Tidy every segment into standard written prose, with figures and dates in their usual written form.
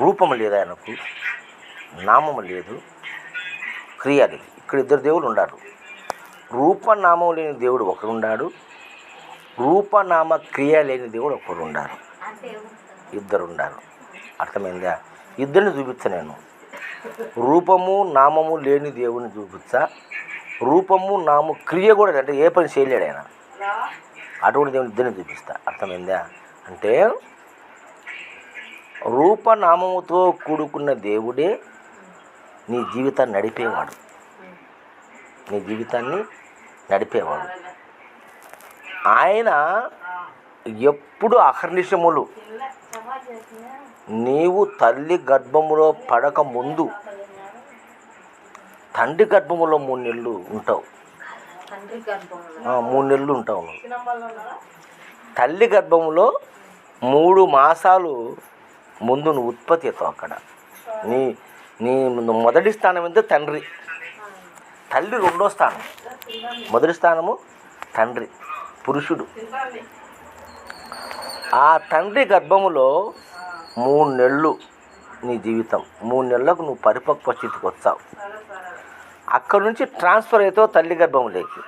రూపము లేదు, ఆయనకు నామము లేదు, క్రియ లేదు. ఇక్కడ ఇద్దరు దేవుడు ఉన్నారు. రూపనామం లేని దేవుడు ఒకరున్నాడు, రూపనామ క్రియ లేని దేవుడు ఒకరు ఉన్నారు. ఇద్దరు ఉన్నారు. అర్థమైందా? ఇద్దరిని చూపించా నేను. రూపము నామము లేని దేవుని చూపించా, రూపము నామ క్రియ కూడా అంటే ఏ పని చేయలేడు ఆయన, అటువంటి దేవుని ఇద్దరిని చూపిస్తా. అర్థమైందా? అంటే రూపనామముతో కూడుకున్న దేవుడే నీ జీవితాన్ని నడిపేవాడు, నీ జీవితాన్ని నడిపేవాడు. ఆయన ఎప్పుడు అహర్నిశములు నీవు తల్లి గర్భములో పడక ముందు తండ్రి గర్భములో 3 నెలలు ఉంటావు, 3 నెలలు ఉంటావు. తల్లి గర్భములో 3 మాసాలు ముందు నువ్వు ఉత్పత్తి అవుతావు. అక్కడ నీ నీ మొదటి స్థానం ఎంత? తండ్రి. తల్లి 2వ స్థానం, మొదటి స్థానము తండ్రి, పురుషుడు. ఆ తండ్రి గర్భములో 3 నెలలు నీ జీవితం. 3 నెలలకు నువ్వు పరిపక్వ స్థితికి వచ్చావు. అక్కడ నుంచి ట్రాన్స్ఫర్ అవుతావు తల్లి గర్భంలోకి.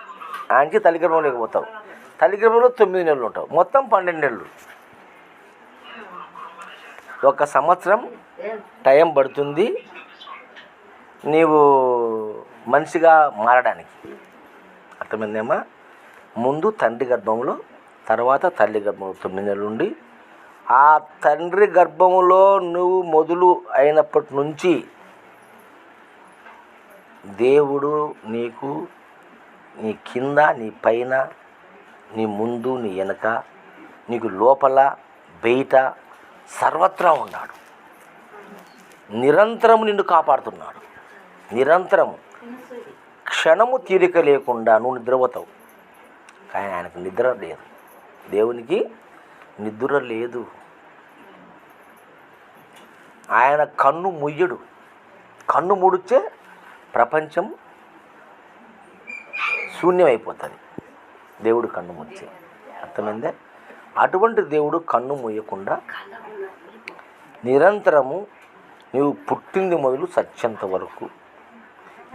ఆయనకి తల్లి గర్భంలోకి పోతావు. తల్లి గర్భంలో 9 నెలలు ఉంటావు. మొత్తం 12 నెలలు. 1 సంవత్సరం టైం పడుతుంది నీవు మనిషిగా మారడానికి. అర్థమైందేమా? ముందు తండ్రి గర్భంలో, తర్వాత తల్లి గర్భంలో 9 నెలలు ఉండి, ఆ తండ్రి గర్భములో నువ్వు మొదలు అయినప్పటి నుంచి దేవుడు నీకు నీ కింద, నీ పైన, నీ ముందు, నీ వెనక, నీకు లోపల బయట సర్వత్రా ఉన్నాడు. నిరంతరము నిన్ను కాపాడుతున్నాడు. నిరంతరము క్షణము తీరిక లేకుండా నువ్వు నిద్రపోతావు. కానీ ఆయనకు నిద్ర లేదు. దేవునికి నిద్ర లేదు. ఆయన కన్ను ముయ్యడు. కన్ను ముడిచే ప్రపంచం శూన్యమైపోతుంది. దేవుడు కన్ను ముచ్చే. అర్థమైందే? అటువంటి దేవుడు కన్ను మూయకుండా నిరంతరము నీవు పుట్టింది మొదలు సత్యంత వరకు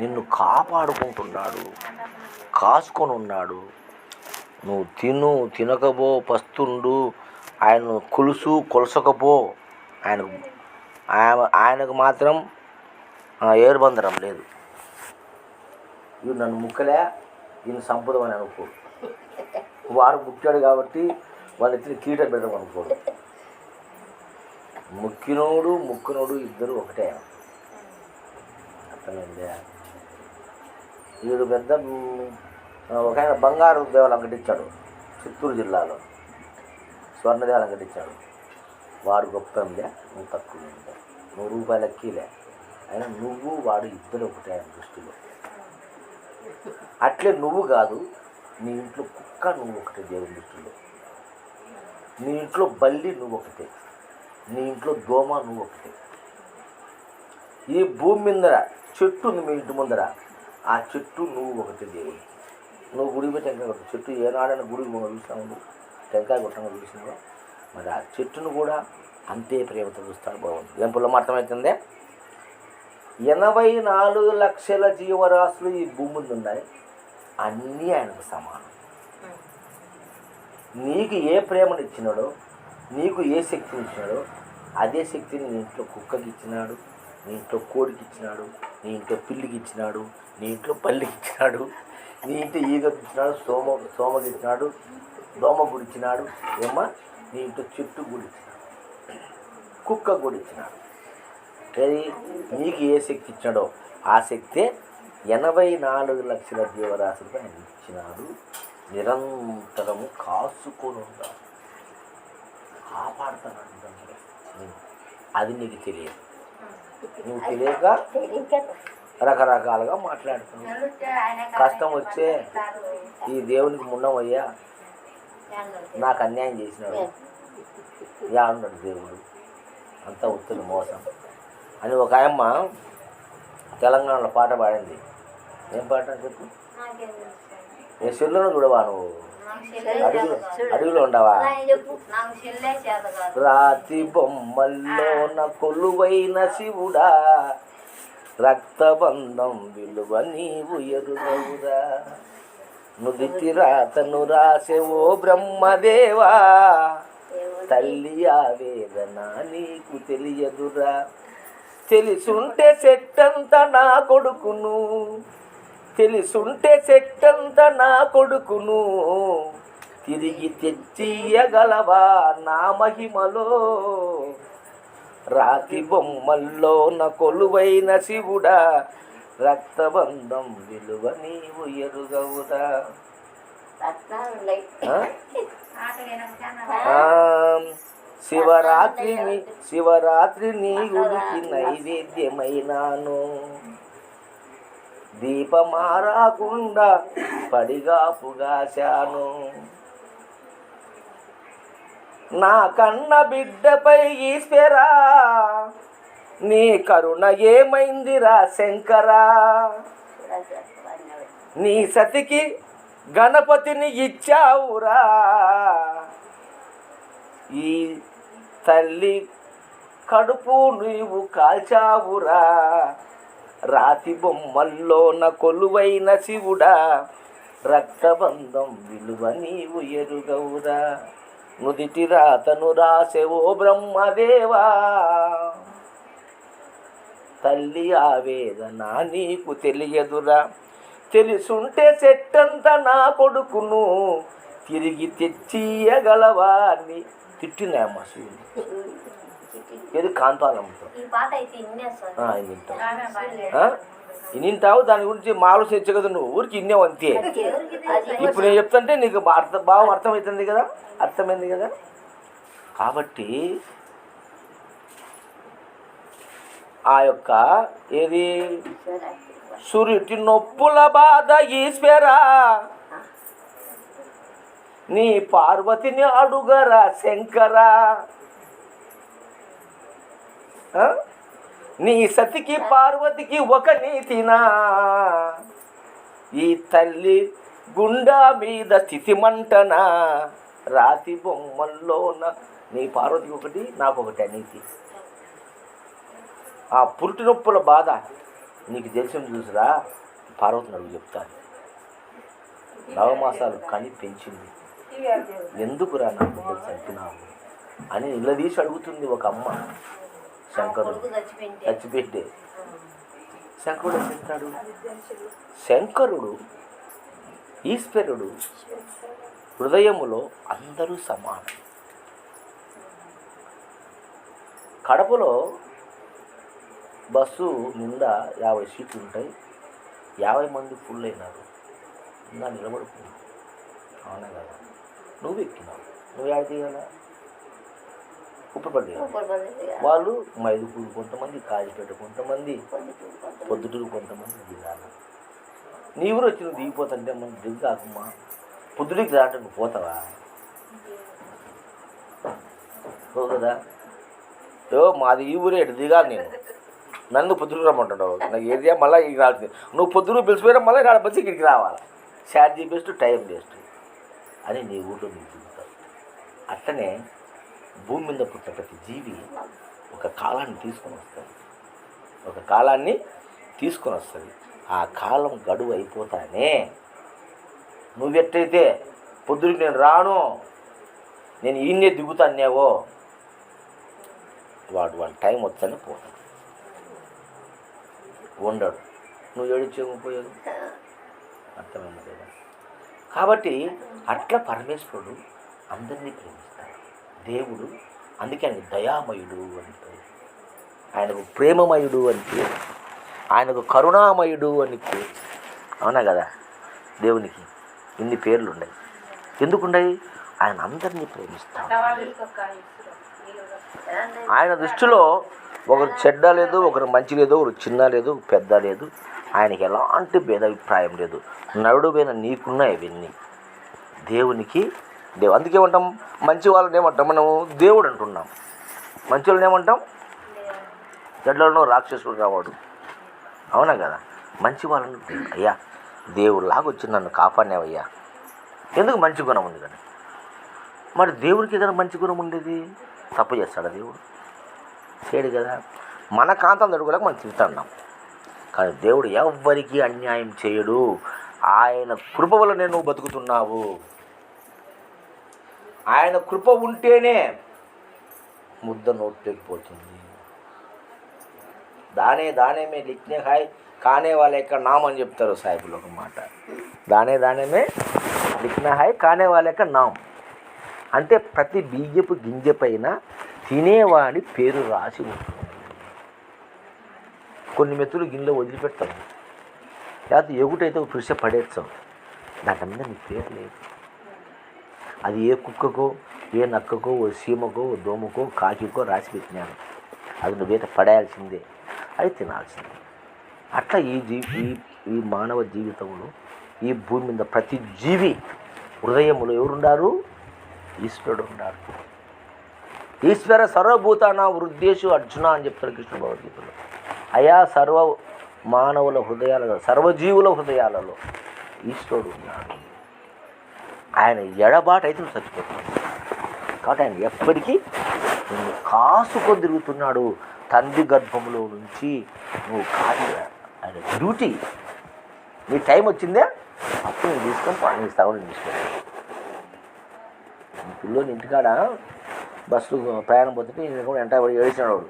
నిన్ను కాపాడుకుంటున్నాడు, కాసుకొని ఉన్నాడు. నువ్వు తినకపో, పస్తుండు, ఆయన కొలసకపో, ఆయనకు మాత్రం ఏర్బందరం లేదు. ఇవి నన్ను ముక్కలే, ఈయన సంపదమని అనుకో. వాడు ముక్కాడు కాబట్టి వాళ్ళు ఎత్తిన కీట పెట్టడం అనుకోడు. ముక్కినోడు ఇద్దరు ఒకటే. అర్థమైందే? వీడు పెద్ద ఒక ఆయన బంగారు దేవాలయం కట్టించాడు చిత్తూరు జిల్లాలో, స్వర్ణ దేవాలయం కట్టించాడు. వాడు గొప్ప ఉందే, నువ్వు తక్కువ ఉందే, 100 రూపాయల ఎక్కీలే. అయినా నువ్వు వాడు ఇద్దరు ఒకటే ఆయన దృష్టిలో. అట్లే నువ్వు కాదు, నీ ఇంట్లో కుక్క నువ్వు ఒకటే దేవుని దృష్టిలో. నీ ఇంట్లో బల్లి నువ్వు ఒకటే, నీ ఇంట్లో దోమ నువ్వు ఒకటే. ఈ భూమి ముందర చెట్టు ఉంది మీ ఇంటి ముందర, ఆ చెట్టు నువ్వు ఒకటే దేవుడు. నువ్వు గుడికి పోయి టెంకాయ కొట్టు. చెట్టు ఏనాడైనా గుడికి మనం చూసాము, టెంకాయ కొట్టంగా చూసినావా? మరి ఆ చెట్టును కూడా అంతే ప్రేమతో చూస్తాడు బాగుంది. ఏం పుల్లమ్మ అర్థమవుతుందే? 84 లక్షల జీవరాశులు ఈ భూమి మీద ఉన్నాయి. అన్నీ ఆయనకు సమానం. నీకు ఏ ప్రేమను ఇచ్చినాడో, నీకు ఏ శక్తిని ఇచ్చినాడో అదే శక్తిని నీ ఇంట్లో కుక్కకి ఇచ్చినాడు, నీ ఇంట్లో కోడికి ఇచ్చినాడు, నీ ఇంట్లో పిల్లికి ఇచ్చినాడు, నీ ఇంట్లో పల్లికి ఇచ్చినాడు, నీ ఇంట్లో ఈగకి ఇచ్చినాడు, సోమకి ఇచ్చినాడు, దోమ గుడి ఇచ్చినాడు. ఏమ్మా, నీ ఇంట్లో చెట్టు గుడి ఇచ్చినాడు, కుక్క గుడి ఇచ్చినాడు. అది నీకు ఏ శక్తి ఇచ్చినాడో ఆ శక్తే 84 లక్షల జీవరాశులుగా ఆయన ఇచ్చినాడు. నిరంతరము కాసుకొని ఉంటాడు, కాపాడుతున్నాడు. అది నీకు తెలియదు. నువ్వు తెలియక రకరకాలుగా మాట్లాడుతున్నావు. కష్టం వచ్చే ఈ దేవునికి మున్నమయ్యా నాకు అన్యాయం చేసినాడు, యా అన్నాడు దేవుడు, అంతా ఉత్తది మోసం అని ఒక ఆయమ్మ తెలంగాణలో పాట పాడింది. ఏం పాట చెప్పు? ఏ సెల్లును చూడవా నువ్వు? అడవిలో ఉండవా? రాతి బొమ్మల్లోన కొలువైన శివుడా, రక్తబంధం విలువ నీవు ఎరుగవురా. నుదిటి రాతను రాసే ఓ బ్రహ్మదేవా, తల్లి ఆవేదన నీకు తెలియదురా. తెలిసుంటే చెట్టంత నా కొడుకును, తెలిసుంటే చెట్టంత నా కొడుకును, తిరిగి తెచ్చియగలవా నా మహిమలో. రాతి బొమ్మల్లోన కొలువైన శివుడా, రక్తబంధం విలువ నీవు ఎరుగవురా. శివరాత్రి నీ గుడికి నైవేద్యమైనాను, దీపమారాకుండా పడిగాపుగాశాను. నా కన్న బిడ్డపై ఈశ్వరా, నీ కరుణ ఏమైందిరా శంకరా. నీ సతికి గణపతిని ఇచ్చావురా, ఈ తల్లి కడుపు నీవు కాల్చావురా. రాతి బొమ్మల్లోన కొలువైన శివుడా, రక్తబంధం విలువ నీవు ఎరుగవురా. నుదిటి రాతను రాసెవో బ్రహ్మదేవా, తల్లి ఆవేదన నీకు తెలియదురా. తెలుసుంటే చెట్టంత నా కొడుకును, తిరిగి తెచ్చియగలవా అని తిట్టినాయమ్మ శివుని. ఏది కాంతాలమ్మతో ఇన్నింటావు, దాని గురించి మా ఆలోచించే కదా నువ్వు, ఊరికి ఇన్నేవు అంతే. ఇప్పుడు నేను చెప్తుంటే నీకు భావం అర్థమవుతుంది కదా, అర్థమైంది కదా. కాబట్టి ఆ యొక్క ఏది సురుటి నొప్పుల బాధ ఈశ్వరా, నీ పార్వతిని అడుగరా శంకరా. నీ సతికి పార్వతికి ఒక నీతినా, ఈ తల్లి గుండా మీద స్థితిమంటనా. రాతి బొమ్మల్లోన నీ పార్వతికి ఒకటి నాకు ఒకటి అనీతి. ఆ పురుటి నొప్పుల బాధ నీకు తెలిసింది చూసిరా, పార్వతిని అడుగు చెప్తాను. నవమాసాలు కని పెంచింది, ఎందుకురా నా బిడ్డలు చంపినావు అని నిలదీసి అడుగుతుంది ఒక అమ్మ. శంకరుడు చచ్చిపెట్టే శంకరుడు చెప్తాడు. శంకరుడు ఈశ్వరుడు హృదయములో అందరూ సమానం. కడపలో బస్సు నిండా 50 సీట్లు ఉంటాయి, 50 మంది ఫుల్ అయినారు. ఇంకా నిలబడుకున్నావు, అవునా కదా. నువ్వు ఎక్కినావు, నువ్వు యాడికి కదా ఉప్పపల్లి. వాళ్ళు మైదుకూరు కొంతమంది, కాజిపేట కొంతమంది, పొద్దుటూరు కొంతమంది దిగాలి. నీ ఊరు వచ్చి నువ్వు దిగిపోతుంటే మనం దిగుతాకమ్మా, పొద్దుడికి రావటం నువ్వు పోతావా? పోవు కదా. మాది ఈ ఊరే ఎటు దిగాలి, నేను నన్ను పొద్దురు రమ్మంటున్నావు, నాకు ఏరియా మళ్ళీ ఇక్కడికి రావాలి. నువ్వు పొద్దురు పిలిచిపోయినా మళ్ళీ ఇక్కడ బస్సు ఇక్కడికి రావాలి. ఛార్జీ బెస్ట్, టైం వేస్ట్ అని నీ ఊళ్ళో నీకు దిగుతావు. అట్లనే భూమి మీద పుట్టిన ప్రతి జీవి ఒక కాలాన్ని తీసుకొని వస్తుంది, ఒక కాలాన్ని తీసుకొని వస్తుంది. ఆ కాలం గడువు అయిపోతానే నువ్వెట్టయితే పొద్దురికి నేను రాను, నేను ఈయన్నే దిగుతానేవో, వాడు టైం వచ్చని పోతాడు, ఉండడు. నువ్వు ఏడిచేయకపోయాడు, అర్థమైంది కదా. కాబట్టి అట్లా పరమేశ్వరుడు అందరినీ ప్రేమిస్తాడు దేవుడు. అందుకే ఆయన దయామయుడు అని పేరు, ఆయనకు ప్రేమమయుడు అని పేరు, ఆయనకు కరుణామయుడు అని పేరు. అవునా కదా. దేవునికి ఇన్ని పేర్లు ఉన్నాయి. ఎందుకున్నాయి? ఆయన అందరినీ ప్రేమిస్తాడు. ఆయన దృష్టిలో ఒకరు చెడ్డ లేదు, ఒకరు మంచి లేదు, ఒకరు చిన్న లేదు, పెద్ద లేదు. ఆయనకి ఎలాంటి భేదాభిప్రాయం లేదు. నరుడుపైన నీకున్నాయి అవన్నీ దేవునికి. అందుకే ఏమంటాం, మంచి వాళ్ళని ఏమంటాం మనము దేవుడు అంటున్నాం, మంచి వాళ్ళని ఏమంటాం చెడ్డలను రాక్షసుడు రావాడు. అవునా కదా. మంచి వాళ్ళని అయ్యా దేవుడు లాగా వచ్చి నన్ను కాపాడినావయ్యా, ఎందుకు? మంచి గుణం ఉంది కానీ. మరి దేవుడికి ఏదైనా మంచి గుణం ఉండేది తప్పు చేస్తాడా దేవుడు? చేయడు కదా. మన కాంతం అడుగులకు మనం తింటున్నాం, కానీ దేవుడు ఎవ్వరికీ అన్యాయం చేయడు. ఆయన కృప వలనే నువ్వు బతుకుతున్నావు. ఆయన కృప ఉంటేనే ముద్ద నోట్లోకి పోతుంది. దానే మే లిఖనే హాయ్ కానే వాళ్ళ యొక్క నామ్ అని చెప్తారు సాహిబులు ఒక మాట. దానే మే లిఖనా హాయ్ కానే వాళ్ళ యొక్క నామ్ అంటే ప్రతి బియ్యపు గింజ పైన తినేవాడి పేరు రాసి ఉంటుంది. కొన్ని మెతులు గిన్నెలో వదిలిపెడతాం, లేకపోతే ఎగుటైతే ఒక పురుష పడేస్తాం, దాని మీద నీ పేరు లేదు. అది ఏ కుక్కకో, ఏ నక్కకో, ఓ సీమకో, ఓ దోమకో, కాకికో రాసి పెట్టినాను. అది నువ్వేట పడేయాల్సిందే, అది తినాల్సిందే. అట్లా ఈ మానవ జీవితంలో ఈ భూమి మీద ప్రతి జీవి హృదయములో ఎవరున్నారు? ఈశ్వరుడు ఉన్నారు. ఈశ్వర సర్వభూతాన వృద్ధేషు అర్జున అని చెప్తారు కృష్ణ భగవద్గీతలో. అయా సర్వ మానవుల హృదయాలలో, సర్వజీవుల హృదయాలలో ఈశ్వరుడు ఉన్నాడు. ఆయన ఎడబాటు అయితే నువ్వు చచ్చిపోతున్నాడు. కాబట్టి ఆయన ఎప్పటికీ నిన్ను కాసుకొని తిరుగుతున్నాడు. తండ్రి గర్భంలో నుంచి నువ్వు కాదు, ఆయన డ్యూటీ. నీ టైం వచ్చిందే అప్పుడు నేను తీసుకొని నీ స్థలం తీసుకెళ్ళి. పిల్లోని ఇంటికాడ బస్సు ప్రయాణం పోతుంటే నేను కూడా ఎంట ఏడిచినాడు వాడు.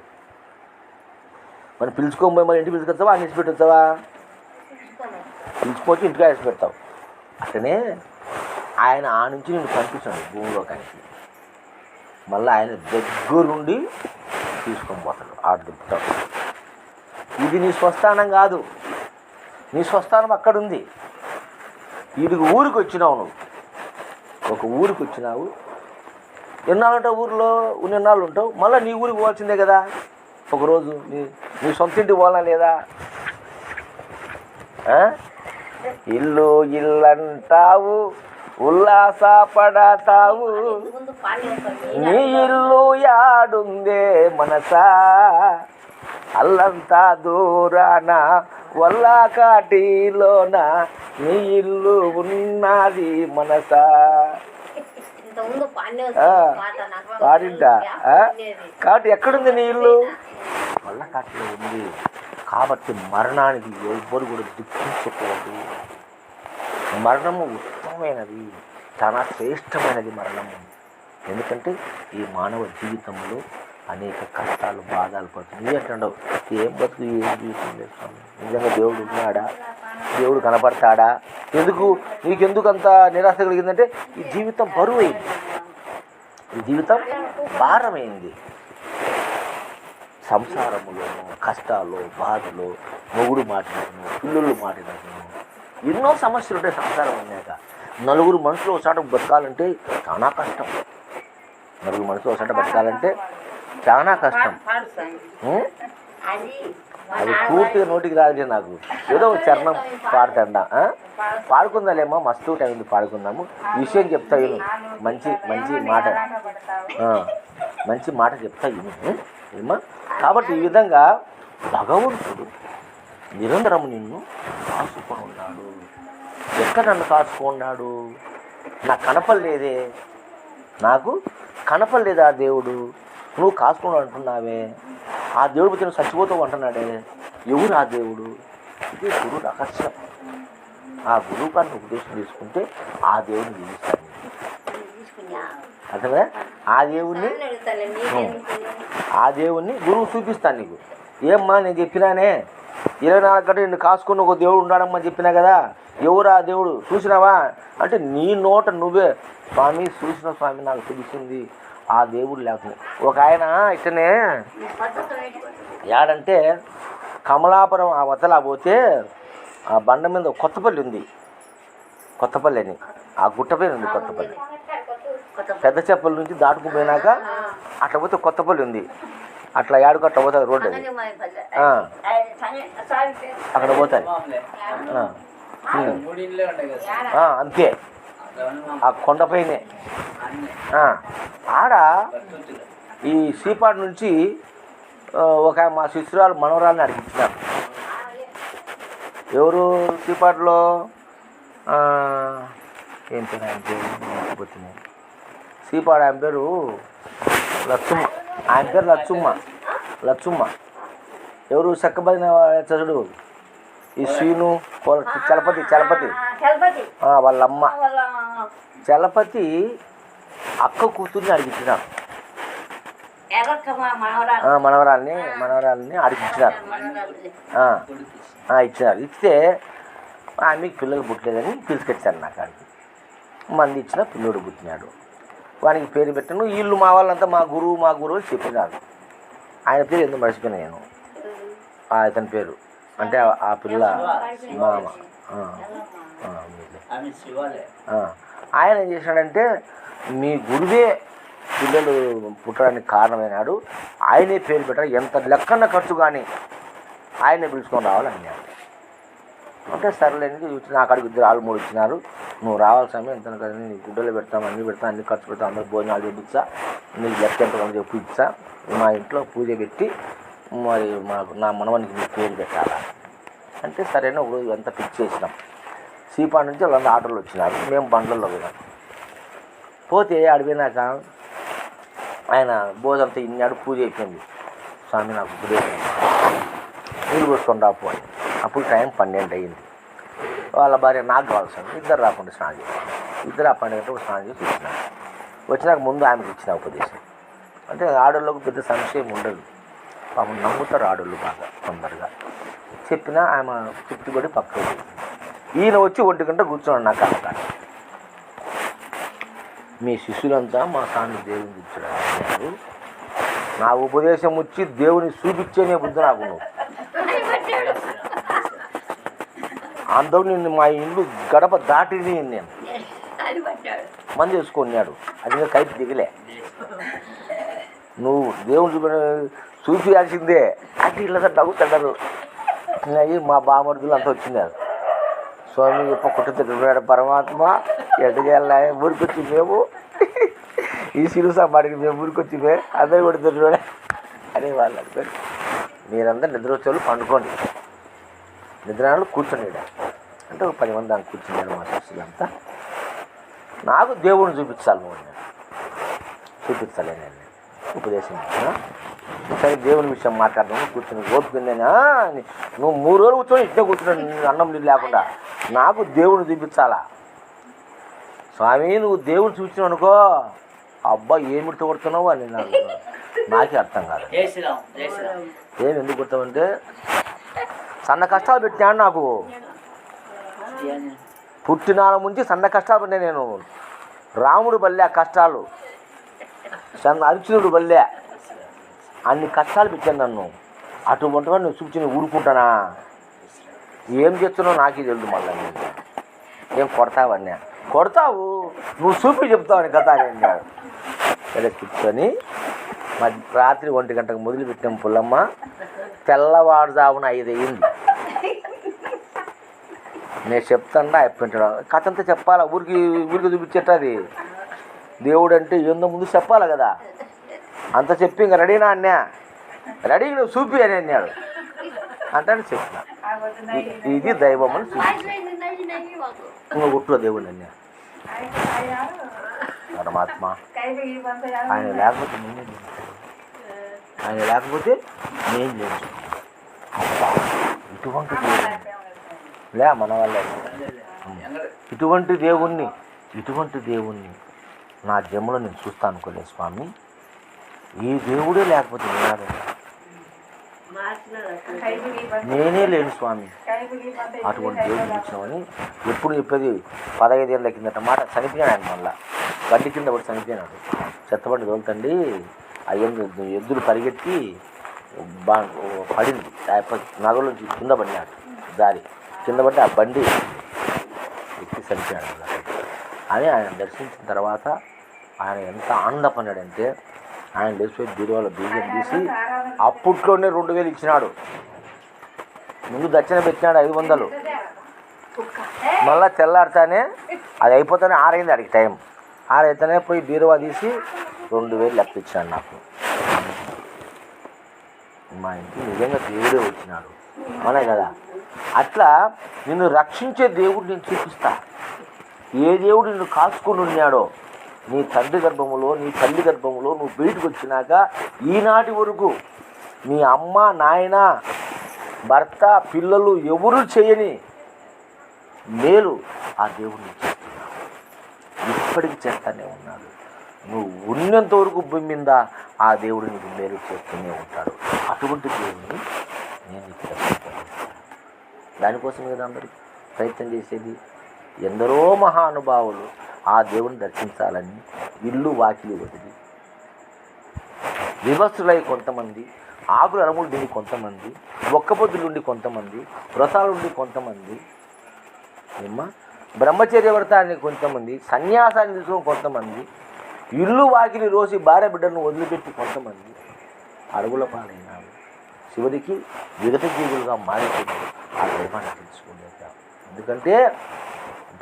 మనం పిలుచుకోబోయి మరి ఇంటికి పిలుచుకొస్తావా, అన్ని ఇచ్చి పెట్టొచ్చావా? పిలుచుకోవచ్చు, ఇంటికి వేసి పెడతావు. అట్లనే ఆయన ఆ నుంచి నేను పంపించాను భూమిలోకానికి. మళ్ళీ ఆయన దగ్గరుండి తీసుకొని పోతాడు, ఆడు దింపుతాడు. ఇది నీ స్వస్థానం కాదు, నీ స్వస్థానం అక్కడుంది. వీడికి ఊరికి వచ్చినావు, నువ్వు ఒక ఊరికి వచ్చినావు. ఎన్నాళ్ళు ఉంటావు ఊరిలో? ఎన్నాళ్ళు ఉంటావు? మళ్ళీ నీ ఊరికి పోవాల్సిందే కదా. ఒకరోజు నీ సొంత ఇంటికి పోవాలా లేదా? ఇల్లు ఇల్లంటావు, ఉల్లాస పడతావు, నీ ఇల్లు యాడుందే మనసా, అల్లంతా దూరాన వల్ల కాటిలోన నీ ఇల్లు ఉన్నది మనసా. పాడింటా. కాబట్టి ఎక్కడుంది నీ ఇల్లు? వల్ల కాటిలో ఉంది. కాబట్టి మరణానికి ఎవ్వరు కూడా దుఃఖించకూడదు. మరణము ఉత్తమమైనది, చాలా శ్రేష్టమైనది మరణము. ఎందుకంటే ఈ మానవ జీవితంలో అనేక కష్టాలు, బాధలు పడుతుంది. ఏంటండవు ఏం బతుకు, ఏం జీవితం చేస్తాను? నిజంగా దేవుడు ఉన్నాడా? దేవుడు కనపడతాడా? నీకెందుకు అంత నిరాశ కలిగిందంటే ఈ జీవితం బరువు అయింది, ఈ జీవితం భారమైంది. సంసారములోను, కష్టాలు, బాధలు, మొగుడు మాటినను, పిల్లలు మాటినను, ఎన్నో సమస్యలు ఉంటాయి సంసారం అన్నాక. నలుగురు మనుషులు ఒకసారి బతకాలంటే చాలా కష్టం. నలుగురు మనుషులు ఒకసారి బతకాలంటే చాలా కష్టం. అది పూర్తిగా నోటికి రాదులే నాకు. ఏదో ఒక చరణం పాడుతాడా, పాడుకుందాలేమో, మస్తు టైం ఉంది, పాడుకుందాము. విషయం చెప్తా విను, మంచి మాట చెప్తా విను ఏమా. కాబట్టి ఈ విధంగా భగవంతుడు నిరంతరం నిన్ను కాసుకొని ఉన్నాడు. ఎక్కడ నన్ను కాసుకున్నాడు? నాకు కనపడలేదే, నాకు కనపడలేదా దేవుడు? నువ్వు కాసుకున్నాడు అంటున్నావే, ఆ దేవుడు పోతే నువ్వు చచ్చిపోతావు అంటున్నాడే. ఎవరు ఆ దేవుడు? ఇది గురువు రహస్యం. ఆ గురువు గారిని ఉపదేశం తీసుకుంటే ఆ దేవుడిని జీవిస్తాను. అర్థమే? ఆ దేవుణ్ణి గురువు చూపిస్తాను నీకు. ఏమ్మా నేను చెప్పినానే 24 గంటలు నిన్ను కాసుకుని ఒక దేవుడు ఉన్నాడమ్మని చెప్పినా కదా. ఎవరు ఆ దేవుడు చూసినావా అంటే నీ నోట నువ్వే స్వామి చూసిన స్వామి నాకు తెలిసింది ఆ దేవుడు లేకుండా. ఒక ఆయన ఇట్టనే యాడంటే కమలాపురం ఆ వతలా పోతే ఆ బండ మీద కొత్తపల్లి ఉంది, కొత్తపల్లి అని ఆ గుట్టపైన ఉంది కొత్తపల్లి. పెద్ద చెప్పల నుంచి దాటుకుపోయినాక అట్లా పోతే కొత్తపల్లి ఉంది. అట్లా యాడుకు అట్లా పోతుంది రోడ్డు, అది అక్కడ పోతుంది అంతే. ఆ కొండపైనే ఆడ ఈ సీపాడు నుంచి ఒక మా శిష్యురాలు మనవరాలని అడిగించినారు. ఎవరు సీపాడులో ఏం పేరు ఆయన పేరు మర్చిపోతుంది. సీపాడు ఆయన పేరు లచ్చుమ్మ. ఆయన పేరు లచ్చుమ్మ. ఎవరు చక్కబడిన చదుడు ఈ శ్రీను చలపతి వాళ్ళ అమ్మ. చలపతి అక్క కూతుర్ని అడిగించినారు, మనవరాల్ని అడిగించినారు. ఇచ్చినారు. ఇస్తే ఆమెకి పిల్లలు పుట్టలేదని పిలుచుకొచ్చారు నాకు. ఆడికి మంది ఇచ్చిన పిల్లోడు పుట్టినాడు. వానికి పేరు పెట్టాను. వీళ్ళు మా వాళ్ళంతా మా గురువు చెప్పినారు. ఆయన పేరు ఎందుకు మర్చిపోయినా నేను, అతని పేరు అంటే ఆ పిల్ల మామ. ఆయన ఏం చేశాడంటే మీ గురువే పిల్లలు పుట్టడానికి కారణమైనాడు, ఆయనే పేరు పెట్టాడు, ఎంత లెక్కన్న ఖర్చు కానీ ఆయనే పిలుచుకొని రావాలన్నాడు. అంటే సరేలేని చూసి నా కాడికి 2 ఆళ్ళు 3 ఇచ్చినారు. నువ్వు రావాలి సమయం ఎంత కదా, నీ గుడ్డలు పెడతాం, అన్నీ పెడతాం, అన్ని ఖర్చు పెడతాం, అందరికి భోజనాలు చేయించా, నీకు లెక్క ఎంత చెప్పు ఇచ్చా, మా ఇంట్లో పూజ పెట్టి మరి నా మనవనికి నీ పేరు పెట్టాలా అంటే సరైన ఎంత ఫిక్స్ చేసినాం. సీపా నుంచి వాళ్ళందరూ ఆటోలు వచ్చినారు, మేము బండ్లలో పోయినాం. పోతే అడిగినాక ఆయన భోజనంతా ఇన్నాడు, పూజ అయిపోయింది. స్వామి నాకు ఉపదేశం నీళ్ళు పోసుకొని రాపు అని. అప్పుడు టైం 12 అయ్యింది. వాళ్ళ భార్య నాకు కావాల్సింది, ఇద్దరు రాకుండా స్నానం చేశాను. ఇద్దరు ఆ 12 గంటలకు స్నానం చేసి వచ్చినారు. వచ్చినాక ముందు ఆమెకు ఇచ్చిన ఉపదేశం అంటే ఆడోళ్ళకు పెద్ద సంశయం ఉండదు, పాపం నమ్ముతారు ఆడోళ్ళు బాగా తొందరగా. చెప్పినా ఆమె చుట్టుబడి పక్కకు. ఈయన వచ్చి 1 గంట కూర్చున్నాడు నాకు అక్కడ. మీ శిష్యులంతా మా స్వామి దేవుని ఇచ్చాడు, నా ఉపదేశం వచ్చి దేవుని చూపించేనే బుద్ధి నాకు నువ్వు. అందరూ నిన్ను మా ఇల్లు గడప దాటి నేను మంది చేసుకున్నాడు. అది ఇంకా కైపు దిగలే. నువ్వు దేవుని చూపించాల్సిందే అంటే ఇట్లా నవ్వుతాడు. అయ్యి మా బామర్దులు అంతా వచ్చినారు. స్వామి కుట్టు తిరుగుతున్నాడు పరమాత్మ, ఎటుకెళ్ళా ఊరికొచ్చి మేము ఈ సిరుసా మాడికి మేము ఊరికొచ్చి అందరూ కూడా తిరుగుతున్నాడు అనే వాళ్ళు అనుకోండి. మీరందరూ నిద్ర వచ్చేవాళ్ళు పండుకోండి, నిద్రనాళ్ళు కూర్చోండి అంటే ఒక 10 మంది దాన్ని కూర్చున్నాడు. మా శిష్యులంతా నాకు దేవుడిని చూపించాలి, నువ్వు చూపించాలి నేను ఉపదేశం ఇచ్చిన. సరే దేవుని విషయం మాట్లాడదాము కూర్చొని ఓపిక నేనా నువ్వు 3 రోజులు కూర్చొని ఇట్టే కూర్చున్నాను అన్నం నీళ్ళు లేకుండా. నాకు దేవుడిని చూపించాలా. స్వామి నువ్వు దేవుడిని చూపించావు అనుకో, అబ్బా ఏమిటితో కొడుతున్నావు అని నాకే అర్థం కాదు. ఏమి ఎందుకు కొడతామంటే సన్న కష్టాలు పెట్టాను. నాకు పుట్టినాల ముంచి సన్న కష్టాలు పెట్టా నేను. రాముడు బల్లే కష్టాలు, అర్జునుడు బల్లే అన్ని కష్టాలు పెట్టాను నన్ను. అటువంటి వాడు నువ్వు చూపించి ఊరుకుంటానా? ఏం చేస్తున్నావు నాకే తెలుసు. మళ్ళీ ఏం కొడతావన్నా కొడతావు, నువ్వు చూపి చెప్తావని కథ అన్నాడు. సరే కూర్చొని రాత్రి 1 గంటకు మొదలుపెట్టాం పుల్లమ్మ, తెల్లవారుజామున 5 అయ్యింది. నేను చెప్తాను అయిపోయింటాడు. కథ అంతా చెప్పాలా, ఊరికి చూపించేటది. దేవుడు అంటే ఏందో ముందు చెప్పాలి కదా. అంత చెప్పి ఇంకా రెడీనా అన్నా, రెడీ నువ్వు చూపి అని అన్నాడు. అంటే చెప్పిన ఇది దైవం అని చూపించాను. ఇంకా గుట్లో దేవుడు అన్నా పరమాత్మ. ఆయన లేకపోతే నేను లేదు. ఇటువంటి దేవుడిని లే మన వల్ల ఇటువంటి దేవుణ్ణి నా జన్మలో నేను చూస్తాను అనుకోలేదు స్వామి. ఈ దేవుడే లేకపోతే నేనే లేను స్వామి. అటువంటి దేవుడు చూసినామని ఎప్పుడు చెప్పేది. 15 ఏళ్ళ కిందట మాట చనిపోయాడు ఆయన. మళ్ళా బండి కింద కూడా చనిపోయినాడు. చెత్తబండి తోలుతండి ఆ ఎద్దులు పరిగెత్తి పడింది, నగలు కింద పడినాడు. దారి కింద పడి ఆ బండి ఎక్కి చనిపోయాడు అని ఆయన దర్శించిన తర్వాత ఆయన ఎంత ఆనందపడినాడంటే ఆయన లేచిపోయి బీరువాలో బీజం తీసి అప్పట్లోనే 2000 ఇచ్చినాడు. ముందు దక్షిణ పెట్టినాడు 500. మళ్ళీ తెల్లారితేనే అది అయిపోతేనే 6 అయింది. అడిగి టైం 6 అయితేనే పోయి బీరువా తీసి 2000 లెక్క ఇచ్చాడు నాకు. మా ఇంటికి నిజంగా దేవుడే వచ్చినాడు అనే కదా. అట్లా నిన్ను రక్షించే దేవుడు నేను చూపిస్తా. ఏ దేవుడు నిన్ను కాచుకొని ఉన్నాడో నీ తండ్రి గర్భములో నీ తల్లి గర్భములో నువ్వు బయటకు వచ్చినాక ఈనాటి వరకు మీ అమ్మ నాయన భర్త పిల్లలు ఎవరు చేయని మేలు ఆ దేవుడిని చేస్తున్నావు. ఇప్పటికి చేస్తానే ఉన్నాడు. నువ్వు ఉన్నంత వరకు భూమి మీద ఆ దేవుడు నీకు మేలు చేస్తూనే ఉంటాడు. అటువంటి దేవుడిని నేను ఇక్కడ దానికోసం కదా అందరూ ప్రయత్నం చేసేది. ఎందరో మహానుభావులు ఆ దేవుని దర్శించాలని ఇల్లు వాకిలి వదిలి వివస్సులై కొంతమంది, ఆకులు అరములు తిని కొంతమంది, ఒక్కపొద్దులుండి కొంతమంది, వ్రతాలుండి కొంతమంది, బ్రహ్మచర్య వ్రతాన్ని కొంతమంది, సన్యాసాన్ని తీసుకొని కొంతమంది, ఇల్లు వాకిలి రోజు భార్య బిడ్డలను వదిలిపెట్టి కొంతమంది అడవుల పాలైనారు. చివరికి విగత జీవులుగా మారిపోయినారు. ఆ దైవాన్ని తెలుసుకోలేక. ఎందుకంటే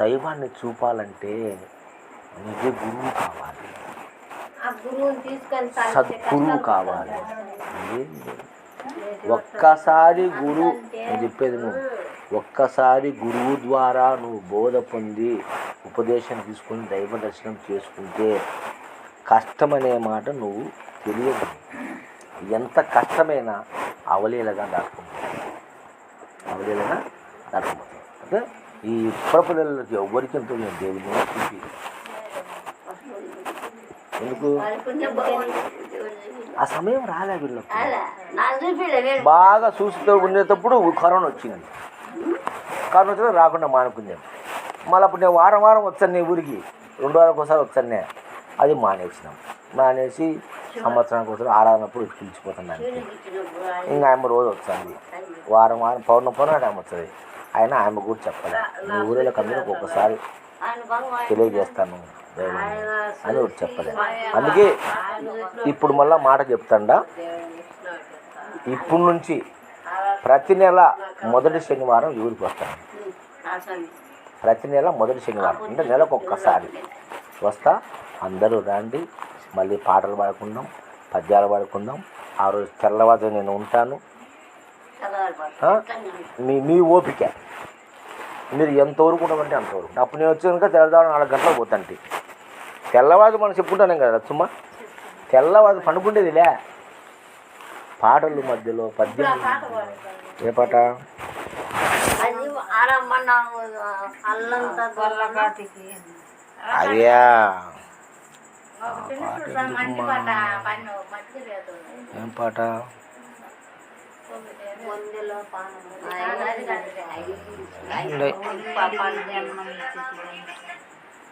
దైవాన్ని చూపాలంటే నీకే గురువు కావాలి, సద్గురువు కావాలి. ఒక్కసారి గురువు నేను చెప్పేది ఒక్కసారి గురువు ద్వారా నువ్వు బోధ పొంది ఉపదేశం తీసుకొని దైవ దర్శనం చేసుకుంటే కష్టమనే మాట నువ్వు తెలియదు. ఎంత కష్టమైనా అవలీలగా దాటుకుంటావు, అవలీలగా దాటుకుంటావు. అంటే ఈ పిల్లలకి ఎవరికి ఎంతో నేను దేవుని చూపి ఎందుకు ఆ సమయం రాలే వీళ్ళకు. బాగా చూస్తూ ఉండేటప్పుడు కరోనా వచ్చింది. కరోనా వచ్చిన రాకుండా మానుకుందాం. మళ్ళీ అప్పుడు నేను వారం వారం వచ్చాను నీ ఊరికి, 2 వారాలకు ఒకసారి వచ్చాను. అది మానేసినాం. మానేసి సంవత్సరానికి ఒకసారి ఆరాధనప్పుడు పిలిచిపోతున్నాను. ఇంకా ఆమె రోజు వస్తుంది, వారం వారం పౌర్ణమి ఆమె వస్తుంది. ఆయన ఆమె కూడా చెప్పాలి, మీ ఊరిలోకి అందరికి ఒక్కసారి తెలియజేస్తాను దేవుని అని ఒకటి చెప్పలే. అందుకే ఇప్పుడు మళ్ళీ మాట చెప్తాడా, ఇప్పుడు నుంచి ప్రతి నెల మొదటి శనివారం ఊరికి వస్తాను. ప్రతి నెల మొదటి శనివారం అంటే నెలకు ఒక్కసారి వస్తా. అందరూ రండి, మళ్ళీ పాటలు పాడుకుందాం, పద్యాలు పాడుకుందాం. ఆ రోజు తెల్లవారు నేను ఉంటాను. మీ ఓపిక మీరు ఎంతవరకు ఉండమంటే అంతవరకు. అప్పుడు నేను వచ్చాక తెల్లవారు 4 గంటలకు పోతాంటి. తెల్లవారు మనం చెప్పుకుంటాను కదా సుమ్మా, తెల్లవారు పండుకుండేదిలే. పాటలు మధ్యలో పద్యం. ఏ పాట? అయ్యా ఏం పాట?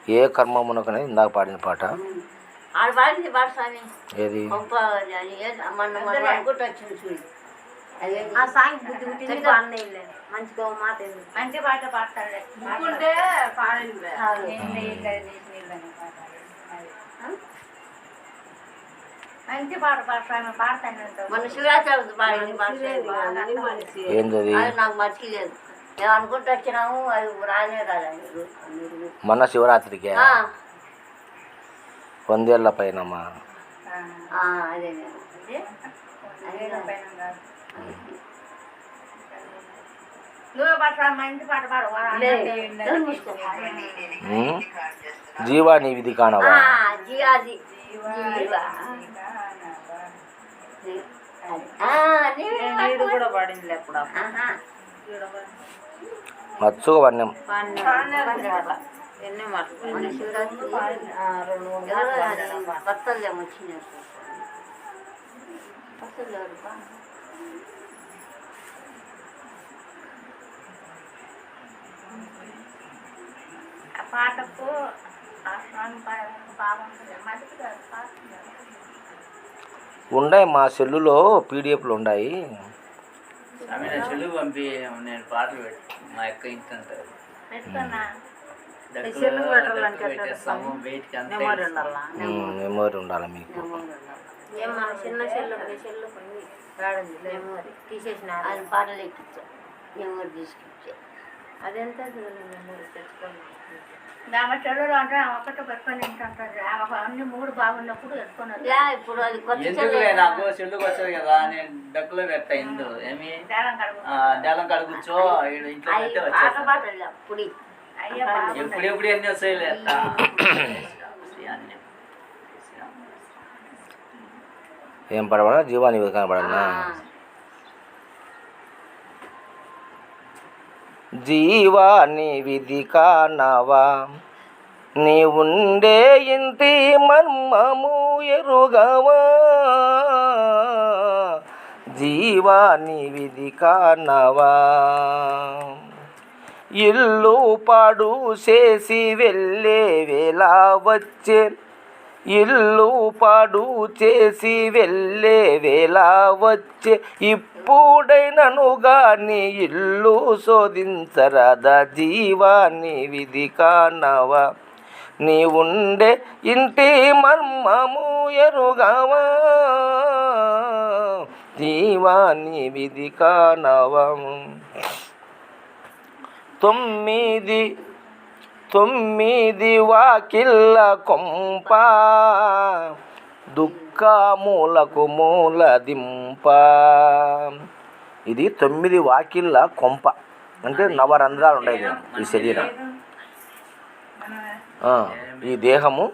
ఏ కర్మమునకనేది ఇందాక పాడిన పాట. ఏది? ఏంటది? నాకు మర్చిలేదు. మేము అనుకుంటూ వచ్చినాము, అది రానే రాలేదు. మొన్న శివరాత్రికి 100 ఏళ్ల పైనమ్మా. జీవా నీ విధి కానవా? మత్సుగా వన్యం పాటకు ఉన్నాయి. మా సెల్లులో పీడిఎఫ్లు ఉన్నాయి. చెల్లు పంపి నేను పాటలు పెట్టి మా యొక్క ఇంటుంటారు. మెమోరీ ఉండాలి మీకు. చిన్న సెల్లు తీసేసిన పాటలు ఎక్కించా, మెమోరీ తీసుకొచ్చా. అదెంత తెచ్చుకోండి. ఆమె చెల్లెలు అంటే ఒకటి పెట్టుకొని ఏంటంటారు, అన్ని 3 బాగున్నప్పుడు పెట్టుకున్నారు. ఇప్పుడు అది నాకు చెల్లుకి వచ్చేది కదా, నేను డక్కులో పెట్టా. ఇందు ఏమి డేలం కడుగుచ్చో ఇంట్లో పుడి అయ్యా బాగున్నాయి. ఎప్పుడెప్పుడు ఎన్ని వస్తాయిలే ఏం పడబడా జీవాని కనబడనా జీవాని విధి కానవా నీ ఉండే ఇంటి మర్మము ఎరుగవా జీవాని విధి కానవా ఇల్లు పాడు చేసి వెళ్ళే వేళ వచ్చే ఇల్లు పాడు చేసి వెళ్ళే వేళ వచ్చే ఇప్పుడైనను గాని ఇల్లు శోధించరాదా జీవాని విధి కానవా నీ ఉండే ఇంటి మర్మము ఎరుగవా జీవాని విధి కానవా తొమ్మిది వాకిళ్ళ కొంప దుఃఖమూలకు మూలదింప ఇది 9 వాకిళ్ళ కొంప అంటే నవరంధ్రాలు ఉన్నాయి ఈ శరీరం ఈ దేహము